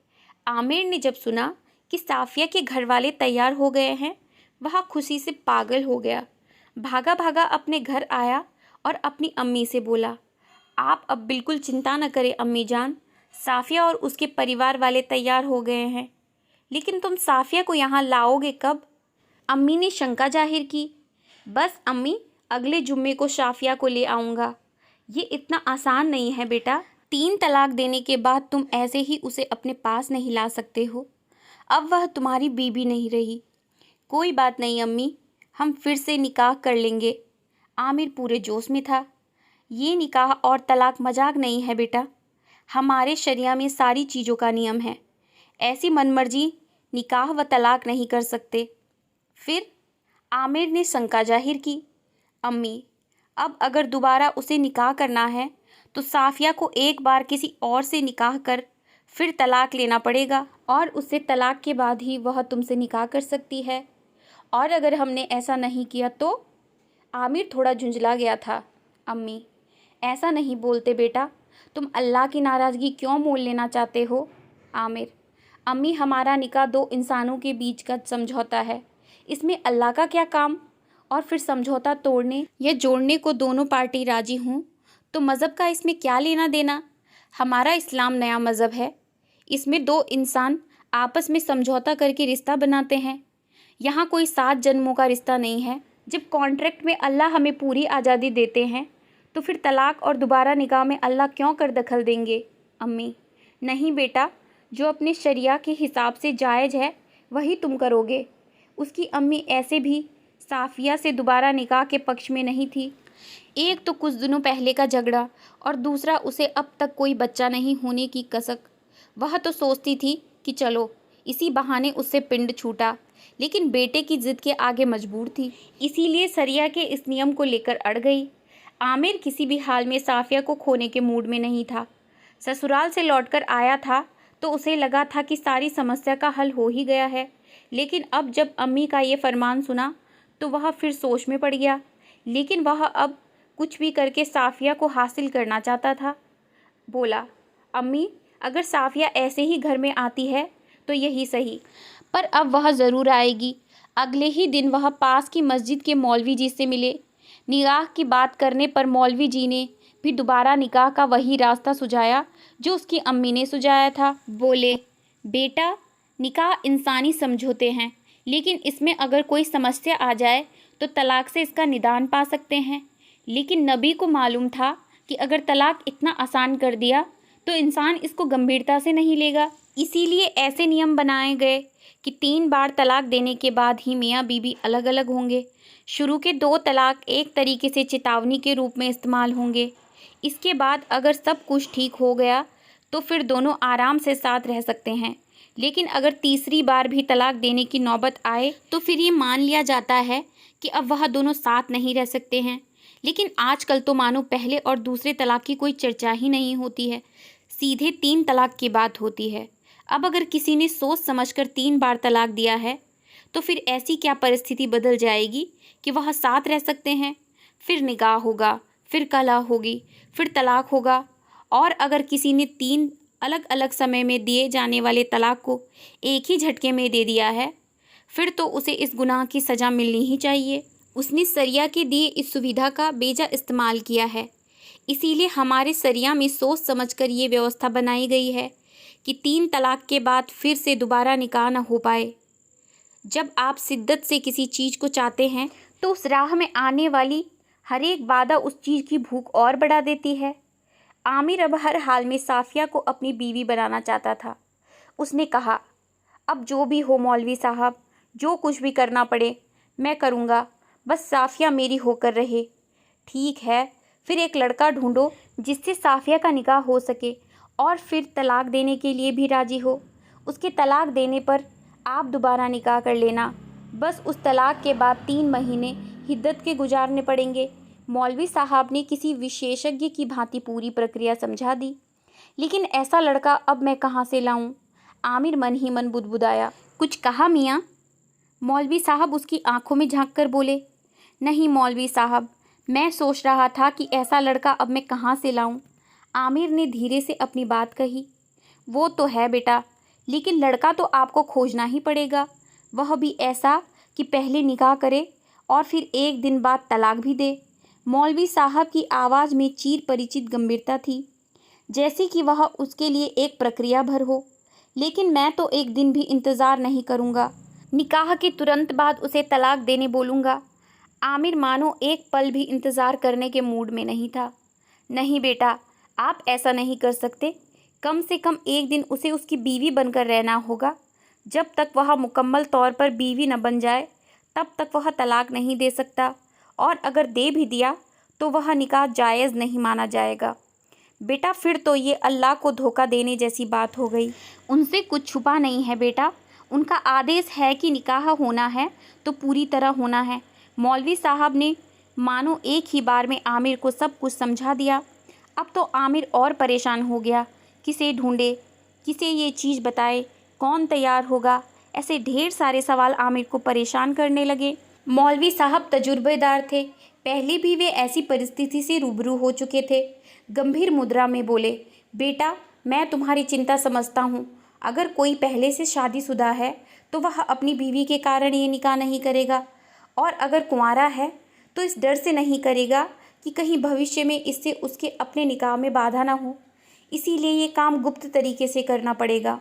आमिर ने जब सुना कि साफिया के घर वाले तैयार हो गए हैं, वह खुशी से पागल हो गया। भागा भागा अपने घर आया और अपनी अम्मी से बोला, आप अब बिल्कुल चिंता न करें अम्मी जान, साफिया और उसके परिवार वाले तैयार हो गए हैं। लेकिन तुम साफिया को यहाँ लाओगे कब? अम्मी ने शंका जाहिर की। बस अम्मी, अगले जुम्मे को साफिया को ले आऊँगा। ये इतना आसान नहीं है बेटा। 3 तलाक देने के बाद तुम ऐसे ही उसे अपने पास नहीं ला सकते हो। अब वह तुम्हारी बीबी नहीं रही। कोई बात नहीं अम्मी, हम फिर से निकाह कर लेंगे। आमिर पूरे जोश में था। ये निकाह और तलाक मजाक नहीं है बेटा। हमारे शरिया में सारी चीज़ों का नियम है। ऐसी मनमर्जी निकाह व तलाक नहीं कर सकते। फिर आमिर ने शंका जाहिर की। अम्मी, अब अगर दोबारा उसे निकाह करना है तो साफिया को एक बार किसी और से निकाह कर फिर तलाक लेना पड़ेगा, और उससे तलाक के बाद ही वह तुमसे निकाह कर सकती है। और अगर हमने ऐसा नहीं किया तो? आमिर थोड़ा झुंझला गया था। अम्मी, ऐसा नहीं बोलते बेटा, तुम अल्लाह की नाराज़गी क्यों मोल लेना चाहते हो? आमिर, अम्मी, हमारा निकाह 2 इंसानों के बीच का समझौता है, इसमें अल्लाह का क्या काम? और फिर समझौता तोड़ने या जोड़ने को दोनों पार्टी राजी हों तो मज़हब का इसमें क्या लेना देना? हमारा इस्लाम नया मज़हब है, इसमें 2 इंसान आपस में समझौता करके रिश्ता बनाते हैं। यहाँ कोई 7 जन्मों का रिश्ता नहीं है। जब कॉन्ट्रैक्ट में अल्लाह हमें पूरी आज़ादी देते हैं तो फिर तलाक और दोबारा निकाह में अल्लाह क्यों कर दखल देंगे? अम्मी, नहीं बेटा, जो अपने शरिया के हिसाब से जायज़ है वही तुम करोगे। उसकी अम्मी ऐसे भी साफिया से दोबारा निकाह के पक्ष में नहीं थी। एक तो कुछ दिनों पहले का झगड़ा और दूसरा उसे अब तक कोई बच्चा नहीं होने की कसक। वह तो सोचती थी कि चलो इसी बहाने उससे पिंड छूटा, लेकिन बेटे की जिद के आगे मजबूर थी, इसीलिए सरिया के इस नियम को लेकर अड़ गई। आमिर किसी भी हाल में साफिया को खोने के मूड में नहीं था। ससुराल से लौटकर आया था तो उसे लगा था कि सारी समस्या का हल हो ही गया है, लेकिन अब जब अम्मी का ये फरमान सुना तो वह फिर सोच में पड़ गया। लेकिन वह अब कुछ भी करके साफिया को हासिल करना चाहता था। बोला, अम्मी, अगर साफिया ऐसे ही घर में आती है तो यही सही, पर अब वह ज़रूर आएगी। अगले ही दिन वह पास की मस्जिद के मौलवी जी से मिले। निकाह की बात करने पर मौलवी जी ने भी दोबारा निकाह का वही रास्ता सुझाया जो उसकी अम्मी ने सुझाया था। बोले, बेटा, निकाह इंसानी समझौते हैं, लेकिन इसमें अगर कोई समस्या आ जाए तो तलाक से इसका निदान पा सकते हैं। लेकिन नबी को मालूम था कि अगर तलाक इतना आसान कर दिया तो इंसान इसको गंभीरता से नहीं लेगा। इसीलिए ऐसे नियम बनाए गए कि 3 बार तलाक देने के बाद ही मियाँ बीबी अलग अलग होंगे। शुरू के 2 तलाक एक तरीके से चेतावनी के रूप में इस्तेमाल होंगे। इसके बाद अगर सब कुछ ठीक हो गया तो फिर दोनों आराम से साथ रह सकते हैं। लेकिन अगर तीसरी बार भी तलाक देने की नौबत आए तो फिर ये मान लिया जाता है कि अब वह दोनों साथ नहीं रह सकते हैं। लेकिन आजकल तो मानो पहले और दूसरे तलाक की कोई चर्चा ही नहीं होती है, सीधे 3 तलाक की बात होती है। अब अगर किसी ने सोच समझकर 3 बार तलाक दिया है तो फिर ऐसी क्या परिस्थिति बदल जाएगी कि वह साथ रह सकते हैं? फिर निकाह होगा, फिर कलह होगी, फिर तलाक होगा। और अगर किसी ने 3 अलग अलग समय में दिए जाने वाले तलाक को एक ही झटके में दे दिया है, फिर तो उसे इस गुनाह की सज़ा मिलनी ही चाहिए। उसने सरिया के दिए इस सुविधा का बेजा इस्तेमाल किया है। इसीलिए हमारे सरिया में सोच समझकर ये व्यवस्था बनाई गई है कि 3 तलाक के बाद फिर से दोबारा निकाह न हो पाए। जब आप शिद्दत से किसी चीज़ को चाहते हैं तो उस राह में आने वाली हर एक बाधा उस चीज़ की भूख और बढ़ा देती है। आमिर अब हर हाल में साफिया को अपनी बीवी बनाना चाहता था। उसने कहा, अब जो भी हो मौलवी साहब, जो कुछ भी करना पड़े मैं करूँगा, बस साफिया मेरी होकर रहे। ठीक है, फिर एक लड़का ढूंढो जिससे साफिया का निकाह हो सके और फिर तलाक देने के लिए भी राज़ी हो। उसके तलाक देने पर आप दोबारा निकाह कर लेना। बस उस तलाक के बाद 3 महीने हिद्दत के गुजारने पड़ेंगे। मौलवी साहब ने किसी विशेषज्ञ की भांति पूरी प्रक्रिया समझा दी। लेकिन ऐसा लड़का अब मैं कहाँ से लाऊं? आमिर मन ही मन बुदबुदाया। कुछ कहा मियाँ? मौलवी साहब उसकी आंखों में झांक कर बोले, नहीं मौलवी साहब, मैं सोच रहा था कि ऐसा लड़का अब मैं कहाँ से लाऊं। आमिर ने धीरे से अपनी बात कही। वो तो है बेटा, लेकिन लड़का तो आपको खोजना ही पड़ेगा, वह भी ऐसा कि पहले निकाह करे और फिर एक दिन बाद तलाक भी दे। मौलवी साहब की आवाज़ में चीर परिचित गंभीरता थी, जैसे कि वह उसके लिए एक प्रक्रिया भर हो। लेकिन मैं तो एक दिन भी इंतज़ार नहीं करूँगा, निकाह के तुरंत बाद उसे तलाक देने बोलूँगा। आमिर मानो एक पल भी इंतज़ार करने के मूड में नहीं था। नहीं बेटा, आप ऐसा नहीं कर सकते। कम से कम एक दिन उसे उसकी बीवी बनकर रहना होगा। जब तक वह मुकम्मल तौर पर बीवी न बन जाए तब तक वह तलाक नहीं दे सकता, और अगर दे भी दिया तो वह निकाह जायज़ नहीं माना जाएगा। बेटा, फिर तो ये अल्लाह को धोखा देने जैसी बात हो गई। उनसे कुछ छुपा नहीं है बेटा, उनका आदेश है कि निकाह होना है तो पूरी तरह होना है। मौलवी साहब ने मानो एक ही बार में आमिर को सब कुछ समझा दिया। अब तो आमिर और परेशान हो गया। किसे ढूंढे, किसे ये चीज़ बताए, कौन तैयार होगा, ऐसे ढेर सारे सवाल आमिर को परेशान करने लगे। मौलवी साहब तजुर्बेदार थे, पहले भी वे ऐसी परिस्थिति से रूबरू हो चुके थे। गंभीर मुद्रा में बोले, बेटा, मैं तुम्हारी चिंता समझता हूँ। अगर कोई पहले से शादीशुदा है तो वह अपनी बीवी के कारण ये निकाह नहीं करेगा, और अगर कुंवारा है तो इस डर से नहीं करेगा कि कहीं भविष्य में इससे उसके अपने निकाह में बाधा ना हो। इसीलिए ये काम गुप्त तरीके से करना पड़ेगा।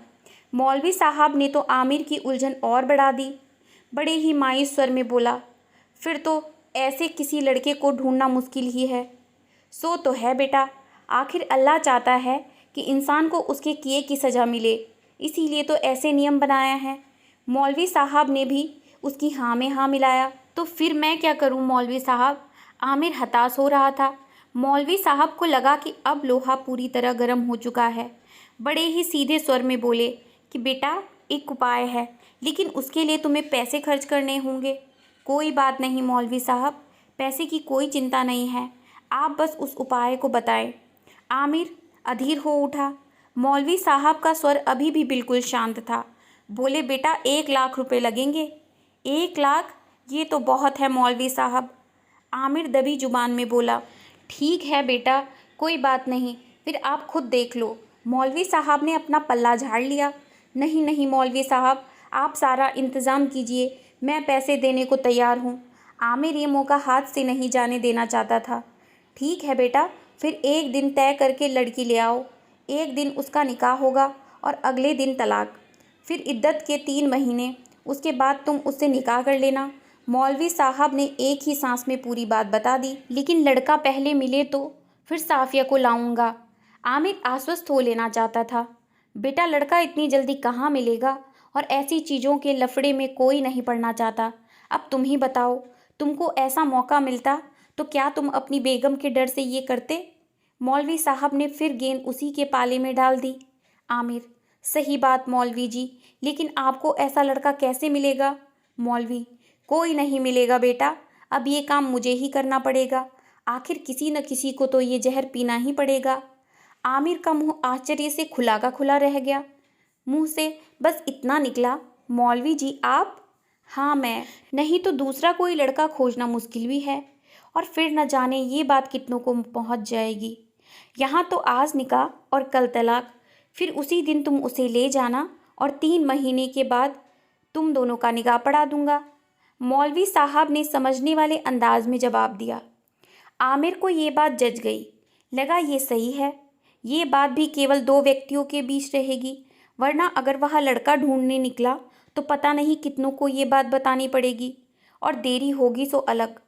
मौलवी साहब ने तो आमिर की उलझन और बढ़ा दी। बड़े ही मायूस स्वर में बोला, फिर तो ऐसे किसी लड़के को ढूंढना मुश्किल ही है। सो तो है बेटा, आखिर अल्लाह चाहता है कि इंसान को उसके किए की सज़ा मिले, इसीलिए तो ऐसे नियम बनाया है। मौलवी साहब ने भी उसकी हाँ में हाँ मिलाया। तो फिर मैं क्या करूं मौलवी साहब? आमिर हताश हो रहा था। मौलवी साहब को लगा कि अब लोहा पूरी तरह गर्म हो चुका है। बड़े ही सीधे स्वर में बोले कि बेटा, एक उपाय है, लेकिन उसके लिए तुम्हें पैसे खर्च करने होंगे। कोई बात नहीं मौलवी साहब, पैसे की कोई चिंता नहीं है, आप बस उस उपाय को बताएं। आमिर अधीर हो उठा। मौलवी साहब का स्वर अभी भी बिल्कुल शांत था। बोले, बेटा, 1 लाख रुपए लगेंगे। 1 लाख? ये तो बहुत है मौलवी साहब। आमिर दबी जुबान में बोला, ठीक है बेटा, कोई बात नहीं, फिर आप खुद देख लो। मौलवी साहब ने अपना पल्ला झाड़ लिया। नहीं नहीं मौलवी साहब, आप सारा इंतज़ाम कीजिए, मैं पैसे देने को तैयार हूँ। आमिर ये मौका हाथ से नहीं जाने देना चाहता था। ठीक है बेटा, फिर एक दिन तय करके लड़की ले आओ। एक दिन उसका निकाह होगा और अगले दिन तलाक, फिर इद्दत के 3 महीने, उसके बाद तुम उससे निकाह कर लेना। मौलवी साहब ने एक ही सांस में पूरी बात बता दी। लेकिन लड़का पहले मिले तो फिर साफिया को लाऊंगा। आमिर आश्वस्त हो लेना चाहता था। बेटा, लड़का इतनी जल्दी कहाँ मिलेगा, और ऐसी चीज़ों के लफड़े में कोई नहीं पड़ना चाहता। अब तुम ही बताओ, तुमको ऐसा मौका मिलता तो क्या तुम अपनी बेगम के डर से ये करते? मौलवी साहब ने फिर गेंद उसी के पाले में डाल दी। आमिर, सही बात मौलवी जी, लेकिन आपको ऐसा लड़का कैसे मिलेगा? मौलवी, कोई नहीं मिलेगा बेटा, अब ये काम मुझे ही करना पड़ेगा। आखिर किसी न किसी को तो ये जहर पीना ही पड़ेगा। आमिर का मुंह आश्चर्य से खुला का खुला रह गया। मुंह से बस इतना निकला, मौलवी जी आप? हाँ मैं, नहीं तो दूसरा कोई लड़का खोजना मुश्किल भी है, और फिर न जाने ये बात कितनों को पहुंच जाएगी। यहाँ तो आज निकाह और कल तलाक, फिर उसी दिन तुम उसे ले जाना और 3 महीने के बाद तुम दोनों का निकाह पढ़ा दूंगा। मौलवी साहब ने समझने वाले अंदाज में जवाब दिया। आमिर को ये बात जच गई। लगा ये सही है, ये बात भी केवल 2 व्यक्तियों के बीच रहेगी, वरना अगर वह लड़का ढूंढने निकला तो पता नहीं कितनों को ये बात बतानी पड़ेगी, और देरी होगी सो अलग।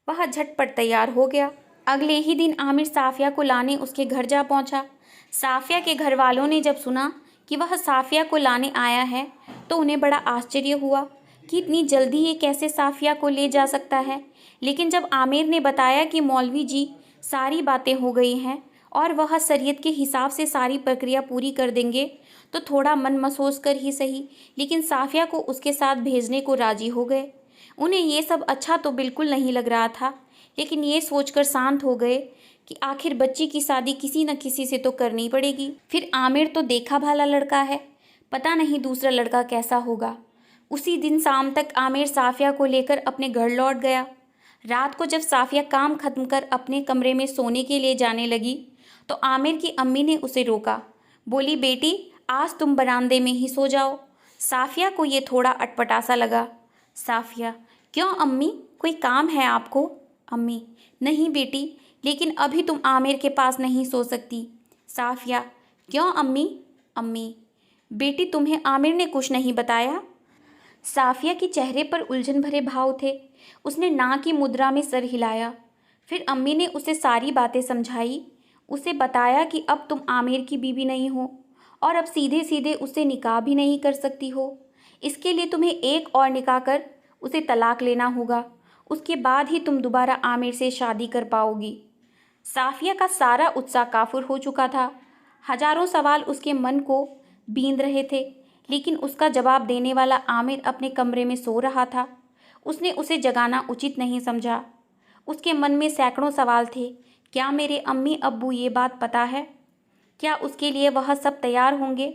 वह झटपट तैयार हो गया। अगले ही दिन आमिर साफिया को लाने उसके घर जा पहुंचा। साफिया के घर वालों ने जब सुना कि वह साफिया को लाने आया है तो उन्हें बड़ा आश्चर्य हुआ कि इतनी जल्दी ये कैसे साफिया को ले जा सकता है। लेकिन जब आमिर ने बताया कि मौलवी जी सारी बातें हो गई हैं और वह शरीयत के हिसाब से सारी प्रक्रिया पूरी कर देंगे, तो थोड़ा मन मसोस कर ही सही, लेकिन साफिया को उसके साथ भेजने को राजी हो गए। उन्हें ये सब अच्छा तो बिल्कुल नहीं लग रहा था, लेकिन ये सोचकर शांत हो गए कि आखिर बच्ची की शादी किसी न किसी से तो करनी पड़ेगी। फिर आमिर तो देखा भाला लड़का है, पता नहीं दूसरा लड़का कैसा होगा। उसी दिन शाम तक आमिर साफिया को लेकर अपने घर लौट गया। रात को जब साफिया काम खत्म कर अपने कमरे में सोने के लिए जाने लगी तो आमिर की अम्मी ने उसे रोका। बोली, बेटी आज तुम बरामदे में ही सो जाओ। साफिया को ये थोड़ा अटपटा सा लगा। साफिया, क्यों अम्मी, कोई काम है आपको? अम्मी, नहीं बेटी, लेकिन अभी तुम आमिर के पास नहीं सो सकती। साफिया, क्यों अम्मी? अम्मी, बेटी तुम्हें आमिर ने कुछ नहीं बताया? साफिया के चेहरे पर उलझन भरे भाव थे। उसने ना की मुद्रा में सर हिलाया। फिर अम्मी ने उसे सारी बातें समझाई। उसे बताया कि अब तुम आमिर की बीवी नहीं हो और अब सीधे सीधे उससे निकाह भी नहीं कर सकती हो। इसके लिए तुम्हें एक और निकाह कर उसे तलाक लेना होगा। उसके बाद ही तुम दोबारा आमिर से शादी कर पाओगी। साफिया का सारा उत्साह काफुर हो चुका था। हजारों सवाल उसके मन को बींध रहे थे, लेकिन उसका जवाब देने वाला आमिर अपने कमरे में सो रहा था। उसने उसे जगाना उचित नहीं समझा। उसके मन में सैकड़ों सवाल थे। क्या मेरे अम्मी अब्बू ये बात पता है? क्या उसके लिए वह सब तैयार होंगे?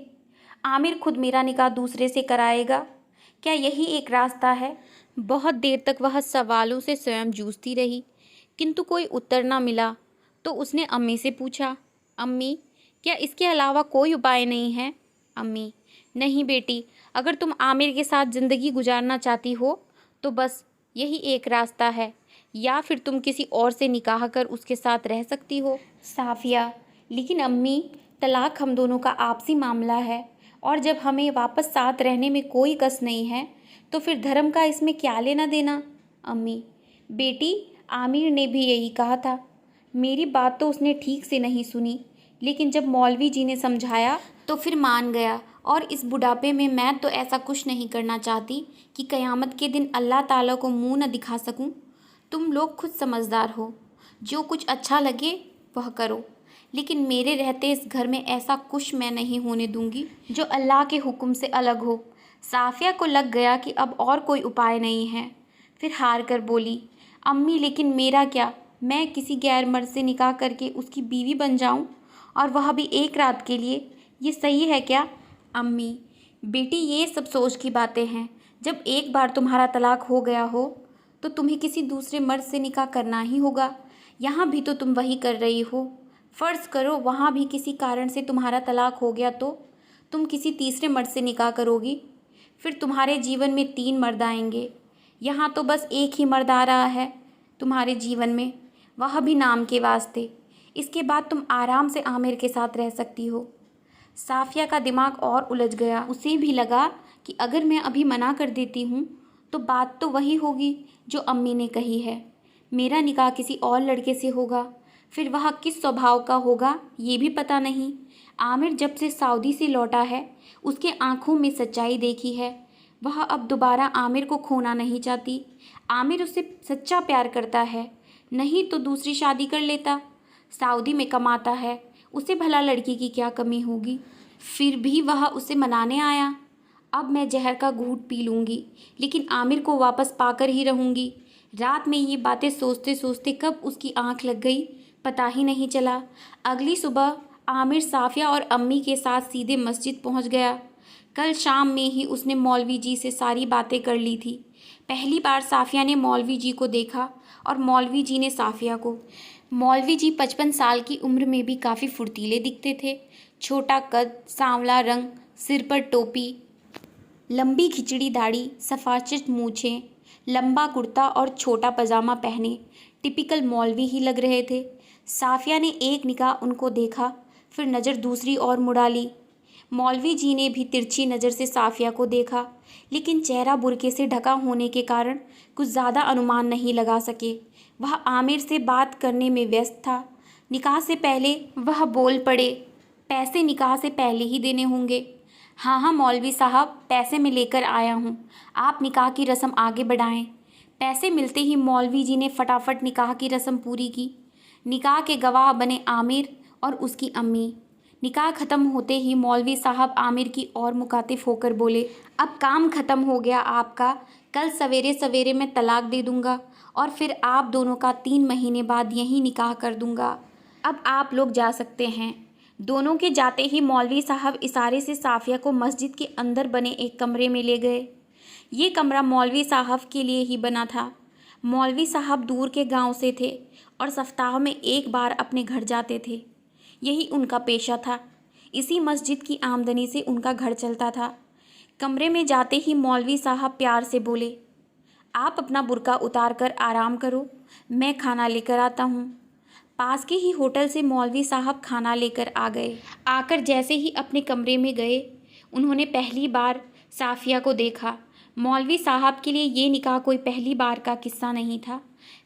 आमिर खुद मेरा निकाह दूसरे से कराएगा? क्या यही एक रास्ता है? बहुत देर तक वह सवालों से स्वयं जूझती रही, किंतु कोई उत्तर न मिला। तो उसने अम्मी से पूछा, अम्मी, क्या इसके अलावा कोई उपाय नहीं है? अम्मी, नहीं बेटी, अगर तुम आमिर के साथ ज़िंदगी गुजारना चाहती हो तो बस यही एक रास्ता है, या फिर तुम किसी और से निकाह कर उसके साथ रह सकती हो। साफिया, लेकिन अम्मी, तलाक हम दोनों का आपसी मामला है और जब हमें वापस साथ रहने में कोई कस नहीं है तो फिर धर्म का इसमें क्या लेना देना? अम्मी, बेटी, आमिर ने भी यही कहा था। मेरी बात तो उसने ठीक से नहीं सुनी, लेकिन जब मौलवी जी ने समझाया तो फिर मान गया। और इस बुढ़ापे में मैं तो ऐसा कुछ नहीं करना चाहती कि क़यामत के दिन अल्लाह ताला को मुंह न दिखा सकूं। तुम लोग खुद समझदार हो, जो कुछ अच्छा लगे वह करो, लेकिन मेरे रहते इस घर में ऐसा कुछ मैं नहीं होने दूंगी जो अल्लाह के हुक्म से अलग हो। साफिया को लग गया कि अब और कोई उपाय नहीं है। फिर हार कर बोली, अम्मी, लेकिन मेरा क्या? मैं किसी गैर मर्द से निकाह करके उसकी बीवी बन जाऊं, और वह भी एक रात के लिए? ये सही है क्या? अम्मी, बेटी, ये सब सोच की बातें हैं। जब एक बार तुम्हारा तलाक हो गया हो तो तुम्हें किसी दूसरे मर्द से निकाह करना ही होगा। यहाँ भी तो तुम वही कर रही हो। फ़र्ज़ करो वहाँ भी किसी कारण से तुम्हारा तलाक हो गया तो तुम किसी तीसरे मर्द से निकाह करोगी। फिर तुम्हारे जीवन में 3 मर्द आएंगे। यहाँ तो बस एक ही मर्द आ रहा है तुम्हारे जीवन में, वह भी नाम के वास्ते। इसके बाद तुम आराम से आमिर के साथ रह सकती हो। साफिया का दिमाग और उलझ गया। उसे भी लगा कि अगर मैं अभी मना कर देती हूँ तो बात तो वही होगी जो अम्मी ने कही है। मेरा निकाह किसी और लड़के से होगा, फिर वह किस स्वभाव का होगा ये भी पता नहीं। आमिर जब से सऊदी से लौटा है उसके आंखों में सच्चाई देखी है। वह अब दोबारा आमिर को खोना नहीं चाहती। आमिर उससे सच्चा प्यार करता है, नहीं तो दूसरी शादी कर लेता। सऊदी में कमाता है, उसे भला लड़की की क्या कमी होगी? फिर भी वह उसे मनाने आया। अब मैं जहर का घूंट पी लूँगी, लेकिन आमिर को वापस पाकर ही रहूँगी। रात में ये बातें सोचते सोचते कब उसकी आंख लग गई पता ही नहीं चला। अगली सुबह आमिर साफिया और अम्मी के साथ सीधे मस्जिद पहुँच गया। कल शाम में ही उसने मौलवी जी से सारी बातें कर ली थी। पहली बार साफिया ने मौलवी जी को देखा और मौलवी जी ने साफिया को। मौलवी जी 55 साल की उम्र में भी काफ़ी फुर्तीले दिखते थे। छोटा कद, सांवला रंग, सिर पर टोपी, लंबी खिचड़ी दाढ़ी, सफाचट मूछें, लंबा कुर्ता और छोटा पजामा पहने टिपिकल मौलवी ही लग रहे थे। साफिया ने एक निगाह उनको देखा, फिर नज़र दूसरी ओर मुड़ा ली। मौलवी जी ने भी तिरछी नज़र से साफिया को देखा, लेकिन चेहरा बुरके से ढका होने के कारण कुछ ज़्यादा अनुमान नहीं लगा सके। वह आमिर से बात करने में व्यस्त था। निकाह से पहले वह बोल पड़े, पैसे निकाह से पहले ही देने होंगे। हाँ हाँ मौलवी साहब, पैसे मैं लेकर आया हूँ, आप निकाह की रस्म आगे बढ़ाएं। पैसे मिलते ही मौलवी जी ने फटाफट निकाह की रस्म पूरी की। निकाह के गवाह बने आमिर और उसकी अम्मी। निकाह ख़त्म होते ही मौलवी साहब आमिर की ओर मुखातिब होकर बोले, अब काम ख़त्म हो गया आपका। कल सवेरे सवेरे मैं तलाक दे दूँगा और फिर आप दोनों का 3 महीने बाद यहीं निकाह कर दूँगा। अब आप लोग जा सकते हैं। दोनों के जाते ही मौलवी साहब इशारे से साफिया को मस्जिद के अंदर बने एक कमरे में ले गए। ये कमरा मौलवी साहब के लिए ही बना था। मौलवी साहब दूर के गांव से थे और सप्ताह में एक बार अपने घर जाते थे। यही उनका पेशा था। इसी मस्जिद की आमदनी से उनका घर चलता था। कमरे में जाते ही मौलवी साहब प्यार से बोले, आप अपना बुर्का उतार कर आराम करो, मैं खाना लेकर आता हूँ। पास के ही होटल से मौलवी साहब खाना लेकर आ गए। आकर जैसे ही अपने कमरे में गए, उन्होंने पहली बार साफ़िया को देखा। मौलवी साहब के लिए ये निकाह कोई पहली बार का किस्सा नहीं था।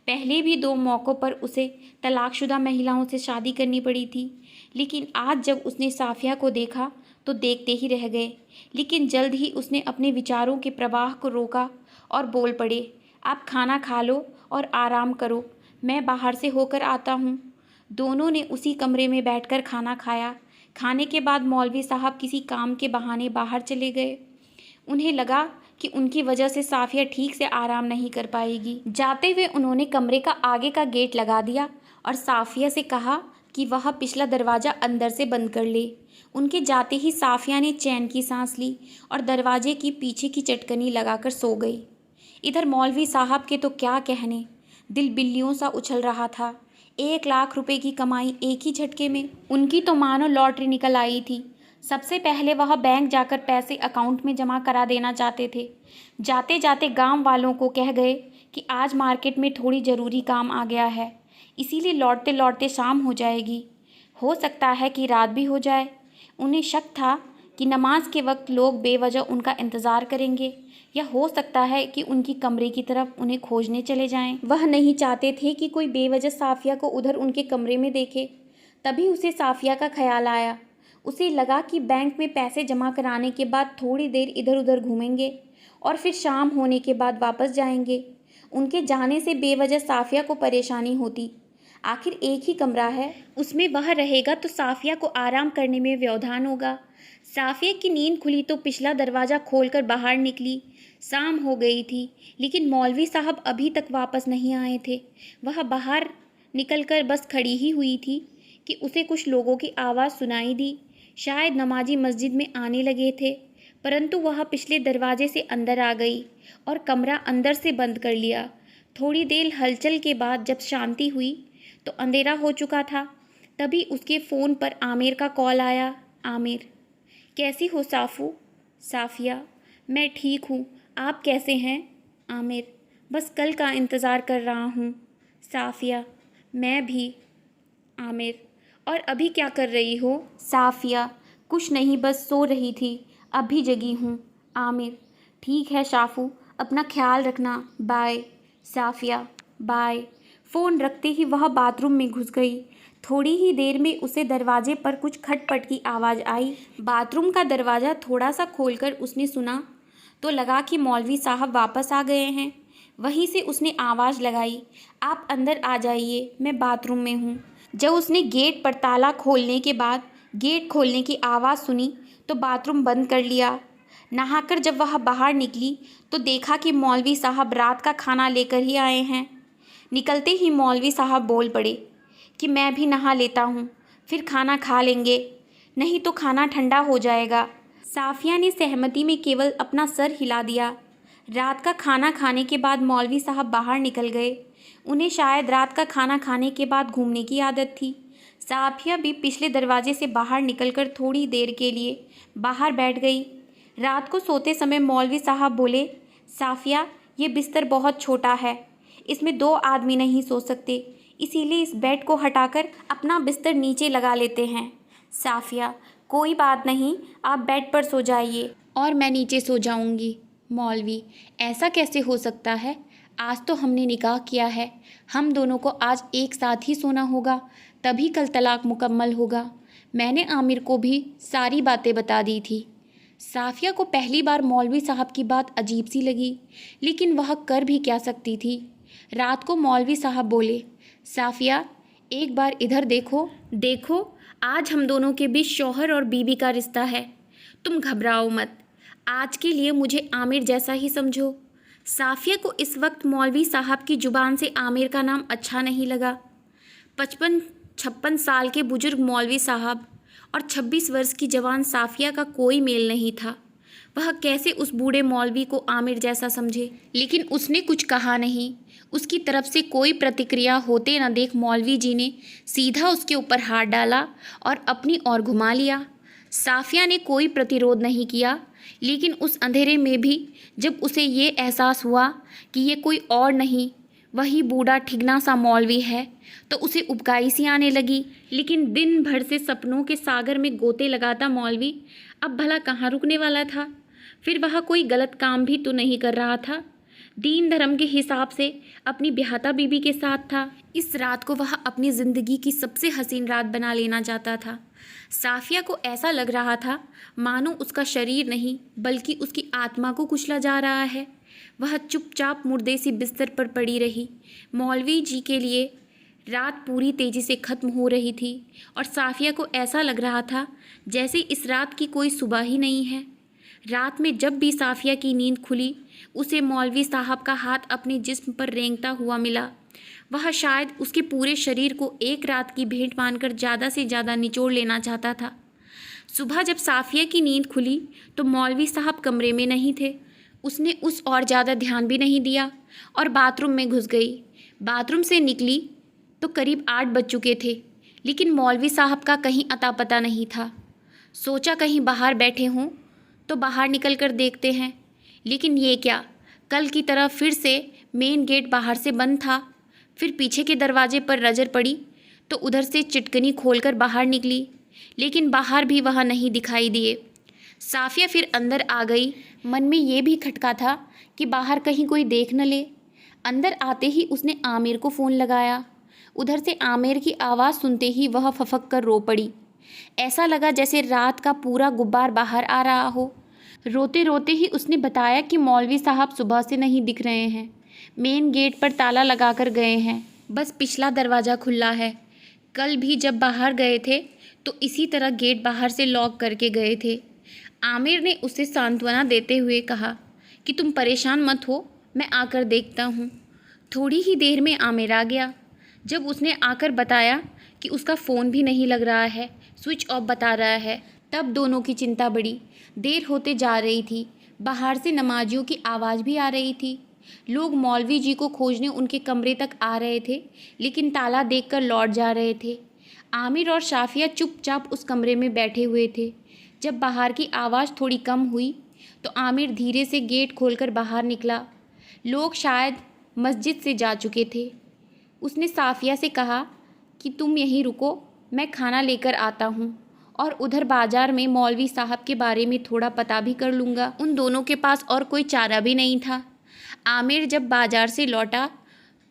पहले भी 2 मौक़ों पर उसे तलाकशुदा महिलाओं से शादी करनी पड़ी थी, लेकिन आज जब उसने साफ़िया को देखा तो देखते ही रह गए। लेकिन जल्द ही उसने अपने विचारों के प्रवाह को रोका और बोल पड़े, आप खाना खा लो और आराम करो, मैं बाहर से होकर आता हूँ। दोनों ने उसी कमरे में बैठकर खाना खाया। खाने के बाद मौलवी साहब किसी काम के बहाने बाहर चले गए। उन्हें लगा कि उनकी वजह से साफ़िया ठीक से आराम नहीं कर पाएगी। जाते हुए उन्होंने कमरे का आगे का गेट लगा दिया और साफ़िया से कहा कि वह पिछला दरवाज़ा अंदर से बंद कर ले। उनके जाते ही साफ़िया ने चैन की सांस ली और दरवाजे की पीछे की चटकनी लगाकर सो गई। इधर मौलवी साहब के तो क्या कहने, दिल बिल्लियों सा उछल रहा था। 1 लाख रुपए की कमाई एक ही झटके में। उनकी तो मानो लॉटरी निकल आई थी। सबसे पहले वह बैंक जाकर पैसे अकाउंट में जमा करा देना चाहते थे। जाते जाते गांव वालों को कह गए कि आज मार्केट में थोड़ी ज़रूरी काम आ गया है, इसीलिए लौटते लौटते शाम हो जाएगी। हो सकता है कि रात भी हो जाए। उन्हें शक था कि नमाज के वक्त लोग बेवजह उनका इंतज़ार करेंगे, या हो सकता है कि उनकी कमरे की तरफ उन्हें खोजने चले जाएं। वह नहीं चाहते थे कि कोई बेवजह साफ़िया को उधर उनके कमरे में देखे। तभी उसे साफ़िया का ख्याल आया। उसे लगा कि बैंक में पैसे जमा कराने के बाद थोड़ी देर इधर उधर घूमेंगे और फिर शाम होने के बाद वापस जाएंगे। उनके जाने से बेवजह साफ़िया को परेशानी होती। आखिर एक ही कमरा है, उसमें वह रहेगा तो साफ़िया को आराम करने में व्यवधान होगा। साफ़िया की नींद खुली तो पिछला दरवाज़ा खोलकर बाहर निकली। शाम हो गई थी, लेकिन मौलवी साहब अभी तक वापस नहीं आए थे। वह बाहर निकलकर बस खड़ी ही हुई थी कि उसे कुछ लोगों की आवाज़ सुनाई दी। शायद नमाजी मस्जिद में आने लगे थे, परंतु वह पिछले दरवाजे से अंदर आ गई और कमरा अंदर से बंद कर लिया। थोड़ी देर हलचल के बाद जब शांति हुई तो अंधेरा हो चुका था। तभी उसके फ़ोन पर आमिर का कॉल आया। आमिर, कैसी हो साफ़ू? साफ़िया, मैं ठीक हूँ, आप कैसे हैं? आमिर, बस कल का इंतज़ार कर रहा हूँ। साफ़िया, मैं भी। आमिर, और अभी क्या कर रही हो? साफ़िया, कुछ नहीं, बस सो रही थी, अभी जगी हूँ। आमिर, ठीक है शाफ़ू, अपना ख्याल रखना, बाय। साफ़िया, बाय। फ़ोन रखते ही वह बाथरूम में घुस गई। थोड़ी ही देर में उसे दरवाजे पर कुछ खटपट की आवाज़ आई। बाथरूम का दरवाज़ा थोड़ा सा खोलकर उसने सुना तो लगा कि मौलवी साहब वापस आ गए हैं। वहीं से उसने आवाज़ लगाई, आप अंदर आ जाइए, मैं बाथरूम में हूँ। जब उसने गेट पर ताला खोलने के बाद गेट खोलने की आवाज़ सुनी तो बाथरूम बंद कर लिया। नहाकर जब वह बाहर निकली तो देखा कि मौलवी साहब रात का खाना लेकर ही आए हैं। निकलते ही मौलवी साहब बोल पड़े कि मैं भी नहा लेता हूँ, फिर खाना खा लेंगे, नहीं तो खाना ठंडा हो जाएगा। साफ़िया ने सहमति में केवल अपना सर हिला दिया। रात का खाना खाने के बाद मौलवी साहब बाहर निकल गए। उन्हें शायद रात का खाना खाने के बाद घूमने की आदत थी। साफ़िया भी पिछले दरवाजे से बाहर निकलकर थोड़ी देर के लिए बाहर बैठ गई। रात को सोते समय मौलवी साहब बोले, साफ़िया, ये बिस्तर बहुत छोटा है, इसमें 2 आदमी नहीं सो सकते, इसीलिए इस बेड को हटाकर अपना बिस्तर नीचे लगा लेते हैं। साफ़िया, कोई बात नहीं, आप बेड पर सो जाइए और मैं नीचे सो जाऊंगी। मौलवी, ऐसा कैसे हो सकता है? आज तो हमने निकाह किया है, हम दोनों को आज एक साथ ही सोना होगा, तभी कल तलाक मुकम्मल होगा। मैंने आमिर को भी सारी बातें बता दी थी। साफ़िया को पहली बार मौलवी साहब की बात अजीब सी लगी, लेकिन वह कर भी क्या सकती थी। रात को मौलवी साहब बोले, साफ़िया, एक बार इधर देखो। देखो, आज हम दोनों के बीच शौहर और बीवी का रिश्ता है, तुम घबराओ मत, आज के लिए मुझे आमिर जैसा ही समझो। साफ़िया को इस वक्त मौलवी साहब की ज़ुबान से आमिर का नाम अच्छा नहीं लगा। 55-56 साल के बुजुर्ग मौलवी साहब और 26 वर्ष की जवान साफ़िया का कोई मेल नहीं था। वह कैसे उस बूढ़े मौलवी को आमिर जैसा समझे, लेकिन उसने कुछ कहा नहीं। उसकी तरफ से कोई प्रतिक्रिया होते न देख मौलवी जी ने सीधा उसके ऊपर हाथ डाला और अपनी ओर घुमा लिया। साफिया ने कोई प्रतिरोध नहीं किया, लेकिन उस अंधेरे में भी जब उसे ये एहसास हुआ कि ये कोई और नहीं वही बूढ़ा ठिगना सा मौलवी है, तो उसे उबकाई सी आने लगी। लेकिन दिन भर से सपनों के सागर में गोते लगाता मौलवी अब भला कहाँ रुकने वाला था। फिर वह कोई गलत काम भी तो नहीं कर रहा था। दीन धर्म के हिसाब से अपनी ब्याहता बीबी के साथ था। इस रात को वह अपनी ज़िंदगी की सबसे हसीन रात बना लेना चाहता था। साफिया को ऐसा लग रहा था मानो उसका शरीर नहीं बल्कि उसकी आत्मा को कुचला जा रहा है। वह चुपचाप मुर्दे सी बिस्तर पर पड़ी रही। मौलवी जी के लिए रात पूरी तेज़ी से ख़त्म हो रही थी और साफिया को ऐसा लग रहा था जैसे इस रात की कोई सुबह ही नहीं है। रात में जब भी साफिया की नींद खुली उसे मौलवी साहब का हाथ अपने जिस्म पर रेंगता हुआ मिला। वह शायद उसके पूरे शरीर को एक रात की भेंट मानकर ज़्यादा से ज़्यादा निचोड़ लेना चाहता था। सुबह जब साफिया की नींद खुली तो मौलवी साहब कमरे में नहीं थे। उसने उस और ज़्यादा ध्यान भी नहीं दिया और बाथरूम में घुस गई। बाथरूम से निकली तो करीब 8 बज चुके थे, लेकिन मौलवी साहब का कहीं अता पता नहीं था। सोचा कहीं बाहर बैठे हों तो बाहर निकल कर देखते हैं, लेकिन ये क्या, कल की तरह फिर से मेन गेट बाहर से बंद था। फिर पीछे के दरवाजे पर नज़र पड़ी तो उधर से चिटकनी खोलकर बाहर निकली, लेकिन बाहर भी वह नहीं दिखाई दिए। साफिया फिर अंदर आ गई। मन में ये भी खटका था कि बाहर कहीं कोई देख न ले। अंदर आते ही उसने आमिर को फ़ोन लगाया। उधर से आमिर की आवाज़ सुनते ही वह फफक कर रो पड़ी। ऐसा लगा जैसे रात का पूरा गुब्बार बाहर आ रहा हो। रोते रोते ही उसने बताया कि मौलवी साहब सुबह से नहीं दिख रहे हैं, मेन गेट पर ताला लगा कर गए हैं, बस पिछला दरवाज़ा खुला है। कल भी जब बाहर गए थे तो इसी तरह गेट बाहर से लॉक करके गए थे। आमिर ने उसे सांत्वना देते हुए कहा कि तुम परेशान मत हो, मैं आकर देखता हूँ। थोड़ी ही देर में आमिर आ गया। जब उसने आकर बताया कि उसका फ़ोन भी नहीं लग रहा है, स्विच ऑफ बता रहा है, तब दोनों की चिंता बढ़ी। देर होते जा रही थी। बाहर से नमाजियों की आवाज़ भी आ रही थी। लोग मौलवी जी को खोजने उनके कमरे तक आ रहे थे, लेकिन ताला देखकर लौट जा रहे थे। आमिर और शाफिया चुपचाप उस कमरे में बैठे हुए थे। जब बाहर की आवाज़ थोड़ी कम हुई तो आमिर धीरे से गेट खोलकर बाहर निकला। लोग शायद मस्जिद से जा चुके थे। उसने साफिया से कहा कि तुम यहीं रुको, मैं खाना लेकर आता हूँ और उधर बाज़ार में मौलवी साहब के बारे में थोड़ा पता भी कर लूँगा। उन दोनों के पास और कोई चारा भी नहीं था। आमिर जब बाज़ार से लौटा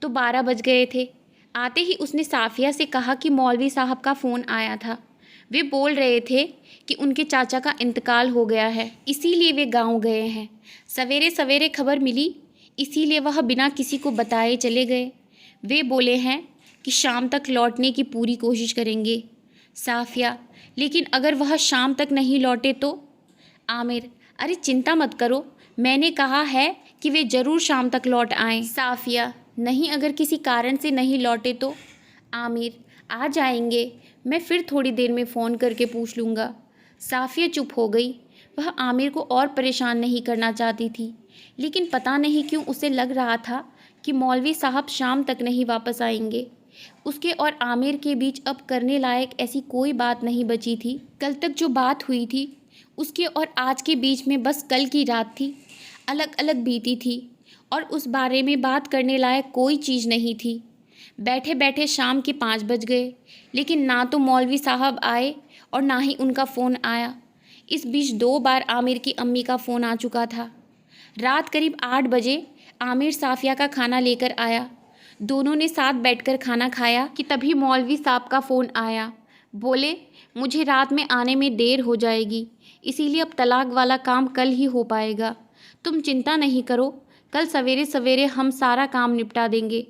तो 12 बज गए थे। आते ही उसने साफिया से कहा कि मौलवी साहब का फ़ोन आया था। वे बोल रहे थे कि उनके चाचा का इंतकाल हो गया है, इसीलिए वे गांव गए हैं। सवेरे सवेरे खबर मिली, इसीलिए वह बिना किसी को बताए चले गए। वे बोले हैं कि शाम तक लौटने की पूरी कोशिश करेंगे। साफिया, लेकिन अगर वह शाम तक नहीं लौटे तो? आमिर, अरे चिंता मत करो, मैंने कहा है कि वे ज़रूर शाम तक लौट आएं। साफिया, नहीं, अगर किसी कारण से नहीं लौटे तो? आमिर, आ जाएंगे, मैं फिर थोड़ी देर में फ़ोन करके पूछ लूँगा। साफिया चुप हो गई। वह आमिर को और परेशान नहीं करना चाहती थी, लेकिन पता नहीं क्यों उसे लग रहा था कि मौलवी साहब शाम तक नहीं वापस आएंगे। उसके और आमिर के बीच अब करने लायक ऐसी कोई बात नहीं बची थी। कल तक जो बात हुई थी उसके और आज के बीच में बस कल की रात थी, अलग अलग बीती थी और उस बारे में बात करने लायक कोई चीज़ नहीं थी। बैठे बैठे शाम के 5 बज गए, लेकिन ना तो मौलवी साहब आए और ना ही उनका फ़ोन आया। इस बीच 2 बार आमिर की अम्मी का फ़ोन आ चुका था। रात करीब 8 बजे आमिर साफिया का खाना लेकर आया। दोनों ने साथ बैठकर खाना खाया कि तभी मौलवी साहब का फ़ोन आया। बोले, मुझे रात में आने में देर हो जाएगी, इसीलिए अब तलाक वाला काम कल ही हो पाएगा। तुम चिंता नहीं करो, कल सवेरे सवेरे हम सारा काम निपटा देंगे।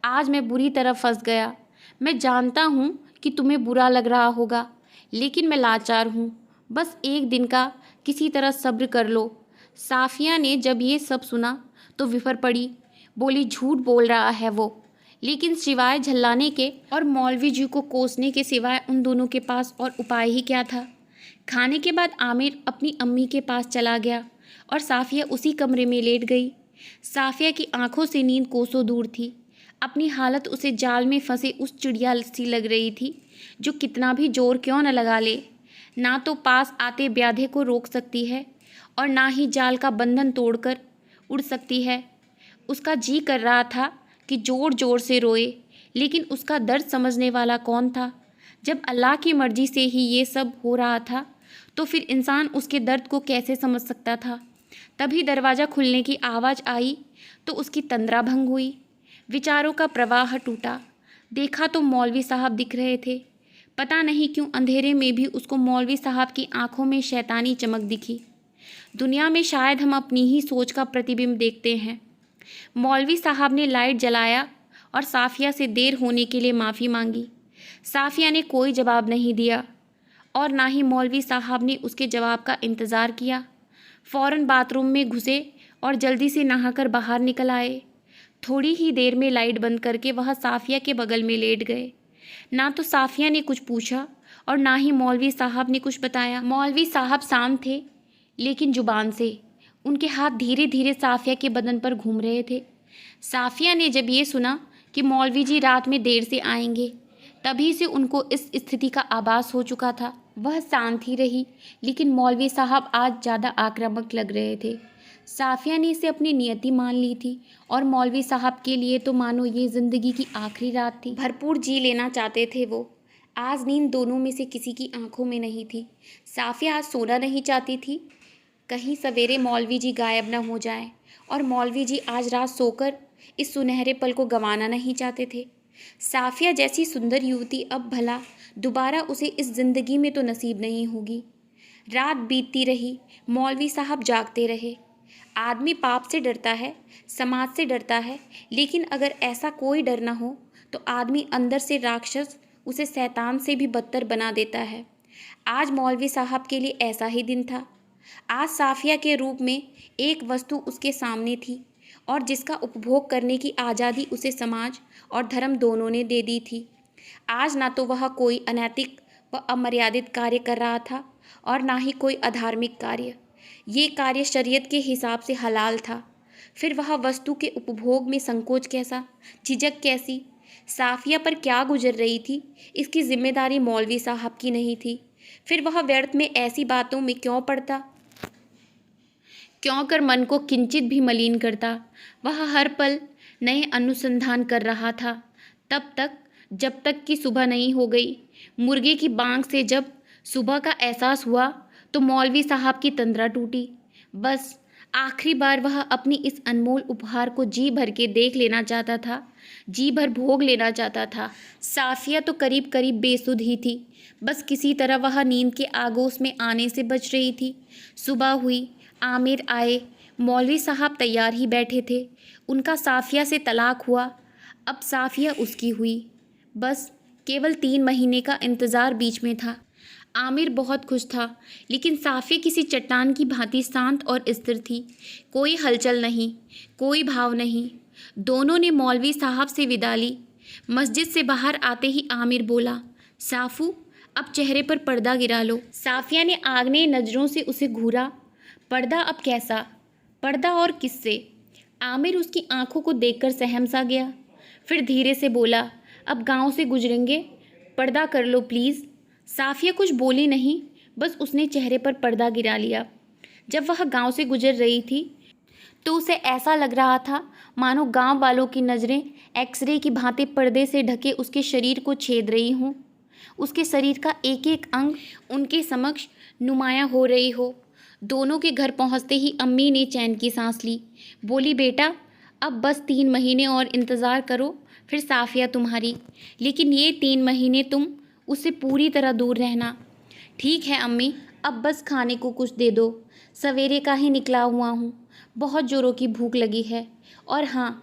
आज मैं बुरी तरह फंस गया। मैं जानता हूँ कि तुम्हें बुरा लग रहा होगा, लेकिन मैं लाचार हूँ। बस एक दिन का किसी तरह सब्र कर लो। साफिया ने जब ये सब सुना तो विफर पड़ी। बोली, झूठ बोल रहा है वो। लेकिन सिवाय झल्लाने के और मौलवी जी को कोसने के सिवाय उन दोनों के पास और उपाय ही क्या था। खाने के बाद आमिर अपनी अम्मी के पास चला गया और साफिया उसी कमरे में लेट गई। साफिया की आंखों से नींद कोसों दूर थी। अपनी हालत उसे जाल में फंसे उस चिड़िया सी लग रही थी जो कितना भी जोर क्यों न लगा ले, ना तो पास आते ब्याधे को रोक सकती है और ना ही जाल का बंधन तोड़कर उड़ सकती है। उसका जी कर रहा था कि जोर जोर से रोए, लेकिन उसका दर्द समझने वाला कौन था। जब अल्लाह की मर्जी से ही ये सब हो रहा था तो फिर इंसान उसके दर्द को कैसे समझ सकता था। तभी दरवाज़ा खुलने की आवाज़ आई तो उसकी तंद्रा भंग हुई। विचारों का प्रवाह टूटा। देखा तो मौलवी साहब दिख रहे थे। पता नहीं क्यों अंधेरे में भी उसको मौलवी साहब की आंखों में शैतानी चमक दिखी। दुनिया में शायद हम अपनी ही सोच का प्रतिबिंब देखते हैं। मौलवी साहब ने लाइट जलाया और साफिया से देर होने के लिए माफ़ी मांगी। साफिया ने कोई जवाब नहीं दिया और ना ही मौलवी साहब ने उसके जवाब का इंतज़ार किया। फ़ौरन बाथरूम में घुसे और जल्दी से नहाकर बाहर निकल आए। थोड़ी ही देर में लाइट बंद करके वह साफिया के बगल में लेट गए। ना तो साफिया ने कुछ पूछा और ना ही मौलवी साहब ने कुछ बताया। मौलवी साहब शांत थे लेकिन जुबान से। उनके हाथ धीरे धीरे साफिया के बदन पर घूम रहे थे। साफिया ने जब ये सुना कि मौलवी जी रात में देर से आएंगे, तभी से उनको इस स्थिति का आभास हो चुका था। वह शांत ही रही, लेकिन मौलवी साहब आज ज़्यादा आक्रामक लग रहे थे। साफिया ने इसे अपनी नियति मान ली थी और मौलवी साहब के लिए तो मानो ये ज़िंदगी की आखिरी रात थी। भरपूर जी लेना चाहते थे वो। आज नींद दोनों में से किसी की आंखों में नहीं थी। साफिया आज सोना नहीं चाहती थी। कहीं सवेरे मौलवी जी गायब न हो जाएं, और मौलवी जी आज रात सोकर इस सुनहरे पल को गंवाना नहीं चाहते थे। साफिया जैसी सुंदर युवती अब भला दोबारा उसे इस ज़िंदगी में तो नसीब नहीं होगी। रात बीतती रही, मौलवी साहब जागते रहे। आदमी पाप से डरता है, समाज से डरता है, लेकिन अगर ऐसा कोई डर ना हो तो आदमी अंदर से राक्षस, उसे शैतान से भी बदतर बना देता है। आज मौलवी साहब के लिए ऐसा ही दिन था। आज साफिया के रूप में एक वस्तु उसके सामने थी और जिसका उपभोग करने की आज़ादी उसे समाज और धर्म दोनों ने दे दी थी। आज ना तो वह कोई अनैतिक व अमर्यादित कार्य कर रहा था और ना ही कोई अधार्मिक कार्य। ये कार्य शरीयत के हिसाब से हलाल था। फिर वह वस्तु के उपभोग में संकोच कैसा, झिझक कैसी? साफिया पर क्या गुजर रही थी, इसकी जिम्मेदारी मौलवी साहब की नहीं थी। फिर वह व्यर्थ में ऐसी बातों में क्यों पड़ता, क्यों कर मन को किंचित भी मलिन करता। वह हर पल नए अनुसंधान कर रहा था, तब तक जब तक कि सुबह नहीं हो गई। मुर्गे की बांग से जब सुबह का एहसास हुआ तो मौलवी साहब की तंद्रा टूटी। बस आखिरी बार वह अपनी इस अनमोल उपहार को जी भर के देख लेना चाहता था, जी भर भोग लेना चाहता था। साफिया तो करीब करीब बेसुध ही थी। बस किसी तरह वह नींद के आगोश में आने से बच रही थी। सुबह हुई, आमिर आए। मौलवी साहब तैयार ही बैठे थे। उनका साफिया से तलाक हुआ, अब साफिया उसकी हुई। बस केवल 3 महीने का इंतज़ार बीच में था। आमिर बहुत खुश था, लेकिन साफिया किसी चट्टान की भांति शांत और स्थिर थी। कोई हलचल नहीं, कोई भाव नहीं। दोनों ने मौलवी साहब से विदा ली। मस्जिद से बाहर आते ही आमिर बोला, साफू, अब चेहरे पर पर्दा गिरा लो। साफिया ने आग्नेय नज़रों से उसे घूरा। पर्दा अब कैसा? पर्दा और किससे? आमिर उसकी आंखों को देखकर सहम सा गया। फिर धीरे से बोला, अब गांव से गुजरेंगे, पर्दा कर लो प्लीज़। साफिया कुछ बोली नहीं, बस उसने चेहरे पर पर्दा गिरा लिया। जब वह गांव से गुजर रही थी तो उसे ऐसा लग रहा था मानो गांव वालों की नज़रें एक्सरे की भांति पर्दे से ढके उसके शरीर को छेद रही हों। उसके शरीर का एक एक अंग उनके समक्ष नुमायाँ हो रही हो। दोनों के घर पहुंचते ही अम्मी ने चैन की सांस ली। बोली, बेटा अब बस 3 महीने और इंतज़ार करो, फिर साफिया तुम्हारी। लेकिन ये 3 महीने तुम उससे पूरी तरह दूर रहना। ठीक है अम्मी, अब बस खाने को कुछ दे दो, सवेरे का ही निकला हुआ हूँ, बहुत ज़ोरों की भूख लगी है। और हाँ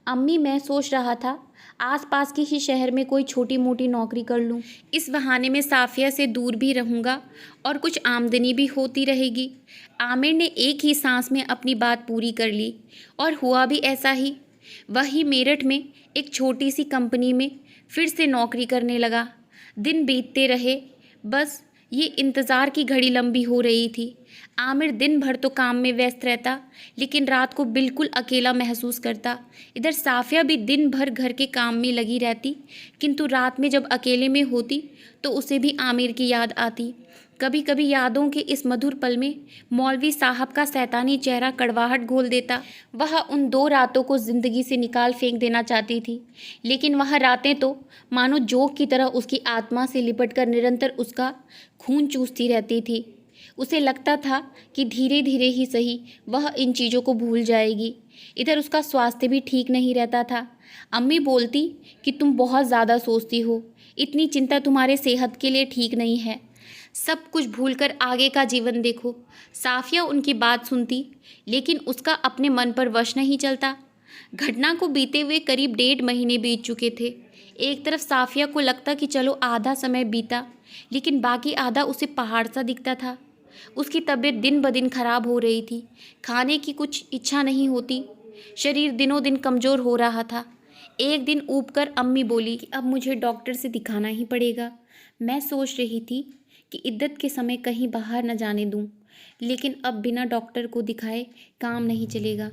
अम्मी, मैं सोच रहा था आसपास के ही शहर में कोई छोटी मोटी नौकरी कर लूँ। इस बहाने में साफिया से दूर भी रहूँगा और कुछ आमदनी भी होती रहेगी। आमिर ने एक ही सांस में अपनी बात पूरी कर ली और हुआ भी ऐसा ही। वही मेरठ में एक छोटी सी कंपनी में फिर से नौकरी करने लगा। दिन बीतते रहे, बस ये इंतज़ार की घड़ी लंबी हो रही थी। आमिर दिन भर तो काम में व्यस्त रहता, लेकिन रात को बिल्कुल अकेला महसूस करता। इधर साफ़िया भी दिन भर घर के काम में लगी रहती, किंतु रात में जब अकेले में होती तो उसे भी आमिर की याद आती। कभी कभी यादों के इस मधुर पल में मौलवी साहब का शैतानी चेहरा कड़वाहट घोल देता। वह उन 2 रातों को ज़िंदगी से निकाल फेंक देना चाहती थी, लेकिन वह रातें तो मानो जोक की तरह उसकी आत्मा से लिपटकर निरंतर उसका खून चूसती रहती थी। उसे लगता था कि धीरे धीरे ही सही वह इन चीज़ों को भूल जाएगी। इधर उसका स्वास्थ्य भी ठीक नहीं रहता था। अम्मी बोलती कि तुम बहुत ज़्यादा सोचती हो, इतनी चिंता तुम्हारे सेहत के लिए ठीक नहीं है, सब कुछ भूलकर आगे का जीवन देखो। साफिया उनकी बात सुनती, लेकिन उसका अपने मन पर वश नहीं चलता। घटना को बीते हुए करीब 1.5 महीने बीत चुके थे। एक तरफ साफिया को लगता कि चलो आधा समय बीता, लेकिन बाकी आधा उसे पहाड़ सा दिखता था। उसकी तबीयत दिन ब दिन खराब हो रही थी, खाने की कुछ इच्छा नहीं होती, शरीर दिनों दिन कमज़ोर हो रहा था। एक दिन ऊब कर अम्मी बोली कि अब मुझे डॉक्टर से दिखाना ही पड़ेगा। मैं सोच रही थी कि इद्दत के समय कहीं बाहर न जाने दूं, लेकिन अब बिना डॉक्टर को दिखाए काम नहीं चलेगा।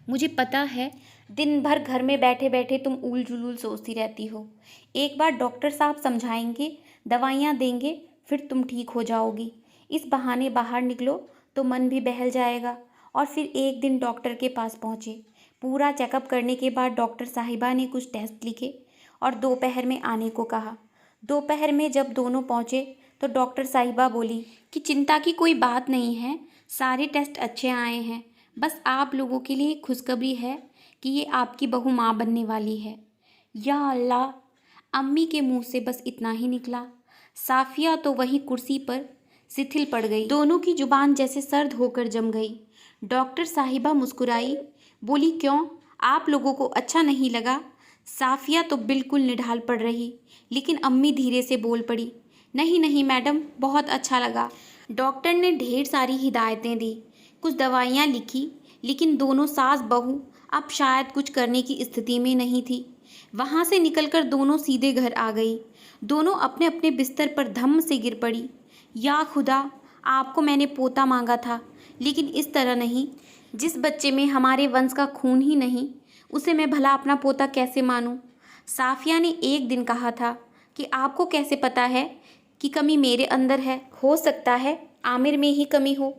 मुझे पता है दिन भर घर में बैठे बैठे तुम ऊल जुलूल सोचती रहती हो। एक बार डॉक्टर साहब समझाएंगे, दवाइयाँ देंगे, फिर तुम ठीक हो जाओगी। इस बहाने बाहर निकलो तो मन भी बहल जाएगा। और फिर एक दिन डॉक्टर के पास पहुँचे। पूरा चेकअप करने के बाद डॉक्टर साहिबा ने कुछ टेस्ट लिखे और दोपहर में आने को कहा। दोपहर में जब दोनों पहुँचे तो डॉक्टर साहिबा बोली कि चिंता की कोई बात नहीं है, सारे टेस्ट अच्छे आए हैं, बस आप लोगों के लिए खुशखबरी है कि ये आपकी बहू माँ बनने वाली है। या अल्लाह, अम्मी के मुंह से बस इतना ही निकला। साफिया तो वहीं कुर्सी पर शिथिल पड़ गई। दोनों की जुबान जैसे सर्द होकर जम गई। डॉक्टर साहिबा मुस्कुराई, बोली क्यों, आप लोगों को अच्छा नहीं लगा? साफिया तो बिल्कुल निढाल पड़ रही, लेकिन अम्मी धीरे से बोल पड़ी, नहीं नहीं मैडम, बहुत अच्छा लगा। डॉक्टर ने ढेर सारी हिदायतें दी, कुछ दवाइयाँ लिखी, लेकिन दोनों सास बहू अब शायद कुछ करने की स्थिति में नहीं थी। वहाँ से निकलकर दोनों सीधे घर आ गई। दोनों अपने अपने बिस्तर पर धम्म से गिर पड़ी। या खुदा, आपको मैंने पोता मांगा था, लेकिन इस तरह नहीं। जिस बच्चे में हमारे वंश का खून ही नहीं, उसे मैं भला अपना पोता कैसे मानूं? साफिया ने एक दिन कहा था कि आपको कैसे पता है कि कमी मेरे अंदर है, हो सकता है आमिर में ही कमी हो।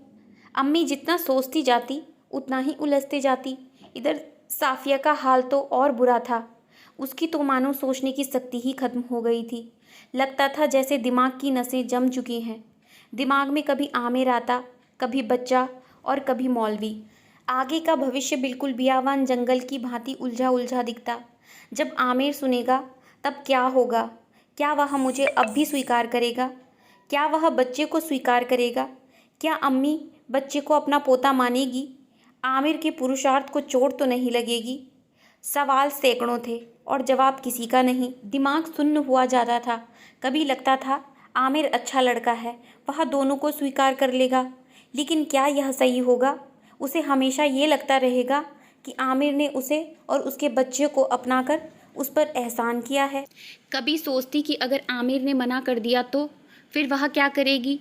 अम्मी जितना सोचती जाती उतना ही उलझते जाती। इधर साफिया का हाल तो और बुरा था। उसकी तो मानो सोचने की शक्ति ही खत्म हो गई थी। लगता था जैसे दिमाग की नसें जम चुकी हैं। दिमाग में कभी आमिर आता, कभी बच्चा और कभी मौलवी। आगे का भविष्य बिल्कुल बियावान जंगल की भांति उलझा उलझा दिखता। जब आमिर सुनेगा तब क्या होगा? क्या वह मुझे अब भी स्वीकार करेगा? क्या वह बच्चे को स्वीकार करेगा? क्या अम्मी बच्चे को अपना पोता मानेगी? आमिर के पुरुषार्थ को चोट तो नहीं लगेगी? सवाल सैकड़ों थे और जवाब किसी का नहीं। दिमाग सुन्न हुआ जाता था। कभी लगता था आमिर अच्छा लड़का है, वह दोनों को स्वीकार कर लेगा, लेकिन क्या यह सही होगा? उसे हमेशा ये लगता रहेगा कि आमिर ने उसे और उसके बच्चे को अपनाकर उस पर एहसान किया है। कभी सोचती कि अगर आमिर ने मना कर दिया तो फिर वह क्या करेगी?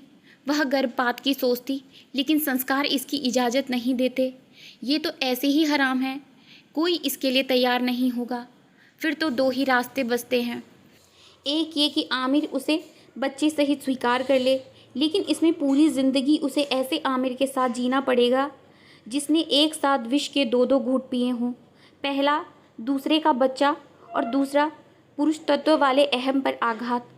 वह गर्भपात की सोचती, लेकिन संस्कार इसकी इजाज़त नहीं देते। ये तो ऐसे ही हराम है, कोई इसके लिए तैयार नहीं होगा। फिर तो 2 ही रास्ते बचते हैं। एक ये कि आमिर उसे बच्चे सहित स्वीकार कर ले, लेकिन इसमें पूरी ज़िंदगी उसे ऐसे आमिर के साथ जीना पड़ेगा जिसने एक साथ विष के 2-2 घूंट पिए हों। पहला दूसरे का बच्चा और दूसरा पुरुष तत्व वाले अहम पर आघात।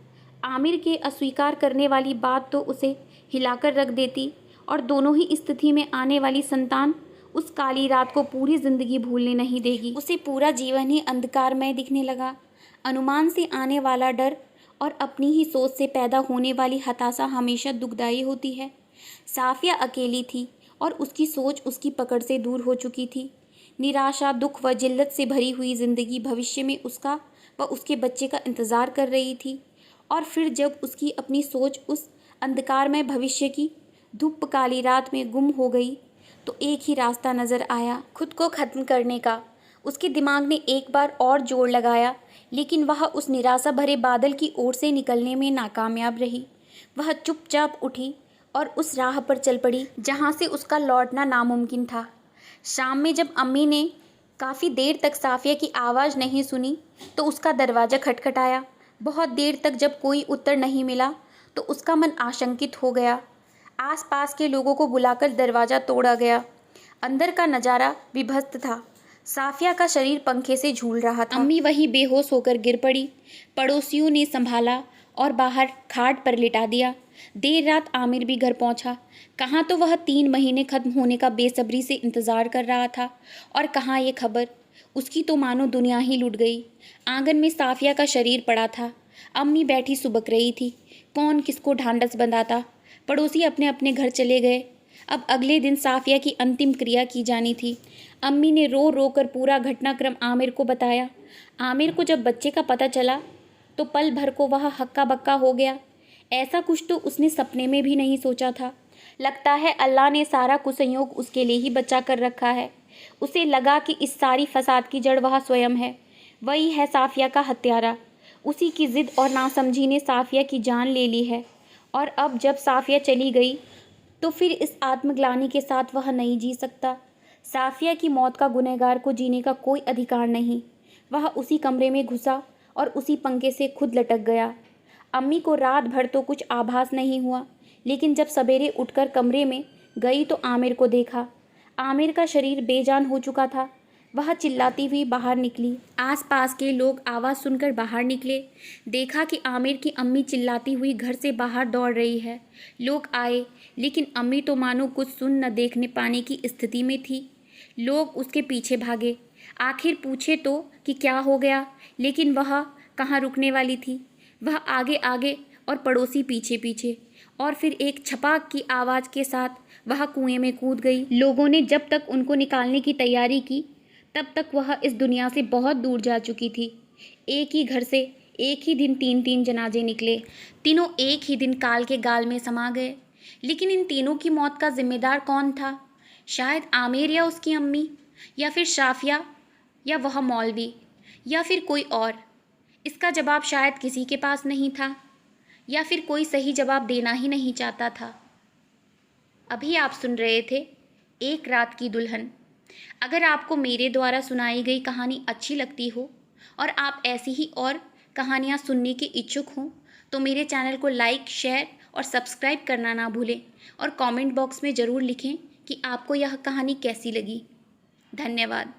आमिर के अस्वीकार करने वाली बात तो उसे हिलाकर रख देती, और दोनों ही स्थिति में आने वाली संतान उस काली रात को पूरी ज़िंदगी भूलने नहीं देगी। उसे पूरा जीवन ही अंधकारमय दिखने लगा। अनुमान से आने वाला डर और अपनी ही सोच से पैदा होने वाली हताशा हमेशा दुखदायी होती है। साफिया अकेली थी और उसकी सोच उसकी पकड़ से दूर हो चुकी थी। निराशा, दुख व जिल्लत से भरी हुई ज़िंदगी भविष्य में उसका व उसके बच्चे का इंतज़ार कर रही थी। और फिर जब उसकी अपनी सोच उस अंधकारमय भविष्य की धूप काली रात में गुम हो गई, तो एक ही रास्ता नज़र आया, खुद को ख़त्म करने का। उसके दिमाग ने एक बार और जोर लगाया, लेकिन वह उस निराशा भरे बादल की ओर से निकलने में नाकामयाब रही। वह चुपचाप उठी और उस राह पर चल पड़ी जहाँ से उसका लौटना नामुमकिन था। शाम में जब अम्मी ने काफ़ी देर तक साफ़िया की आवाज़ नहीं सुनी तो उसका दरवाज़ा खटखटाया। बहुत देर तक जब कोई उत्तर नहीं मिला तो उसका मन आशंकित हो गया। आसपास के लोगों को बुलाकर दरवाज़ा तोड़ा गया। अंदर का नज़ारा विभत्स था। साफ़िया का शरीर पंखे से झूल रहा था। अम्मी वहीं बेहोश होकर गिर पड़ी। पड़ोसियों ने संभाला और बाहर खाट पर लिटा दिया। देर रात आमिर भी घर पहुंचा। कहाँ तो वह 3 महीने खत्म होने का बेसब्री से इंतज़ार कर रहा था और कहाँ ये खबर। उसकी तो मानो दुनिया ही लुट गई। आंगन में साफ़िया का शरीर पड़ा था। अम्मी बैठी सुबक रही थी। कौन किसको ढांढस बंधाता। पड़ोसी अपने अपने घर चले गए। अब अगले दिन साफ़िया की अंतिम क्रिया की जानी थी। अम्मी ने रो रो कर पूरा घटनाक्रम आमिर को बताया। आमिर को जब बच्चे का पता चला तो पल भर को वह हक्का बक्का हो गया। ऐसा कुछ तो उसने सपने में भी नहीं सोचा था। लगता है अल्लाह ने सारा कुसंयोग उसके लिए ही बचा कर रखा है। उसे लगा कि इस सारी फसाद की जड़ वह स्वयं है। वही है साफ़िया का हत्यारा। उसी की ज़िद और नासमझी ने साफ़िया की जान ले ली है। और अब जब साफ़िया चली गई तो फिर इस आत्मग्लानि के साथ वह नहीं जी सकता। साफ़िया की मौत का गुनहगार को जीने का कोई अधिकार नहीं। वह उसी कमरे में घुसा और उसी पंखे से खुद लटक गया। अम्मी को रात भर तो कुछ आभास नहीं हुआ, लेकिन जब सवेरे उठकर कमरे में गई तो आमिर को देखा। आमिर का शरीर बेजान हो चुका था। वह चिल्लाती हुई बाहर निकली। आसपास के लोग आवाज़ सुनकर बाहर निकले। देखा कि आमिर की अम्मी चिल्लाती हुई घर से बाहर दौड़ रही है। लोग आए, लेकिन अम्मी तो मानो कुछ सुन न देखने पाने की स्थिति में थी। लोग उसके पीछे भागे। आखिर पूछे तो कि क्या हो गया, लेकिन वह कहाँ रुकने वाली थी। वह आगे आगे और पड़ोसी पीछे पीछे, और फिर एक छपाक की आवाज़ के साथ वह कुएं में कूद गई। लोगों ने जब तक उनको निकालने की तैयारी की तब तक वह इस दुनिया से बहुत दूर जा चुकी थी। एक ही घर से एक ही दिन 3-3 जनाजे निकले। तीनों एक ही दिन काल के गाल में समा गए। लेकिन इन तीनों की मौत का जिम्मेदार कौन था? शायद आमिर या उसकी अम्मी, या फिर शाफिया, या वह मौलवी, या फिर कोई और। इसका जवाब शायद किसी के पास नहीं था, या फिर कोई सही जवाब देना ही नहीं चाहता था। अभी आप सुन रहे थे एक रात की दुल्हन। अगर आपको मेरे द्वारा सुनाई गई कहानी अच्छी लगती हो और आप ऐसी ही और कहानियाँ सुनने के इच्छुक हों तो मेरे चैनल को लाइक, शेयर और सब्सक्राइब करना ना भूलें, और कमेंट बॉक्स में ज़रूर लिखें कि आपको यह कहानी कैसी लगी। धन्यवाद।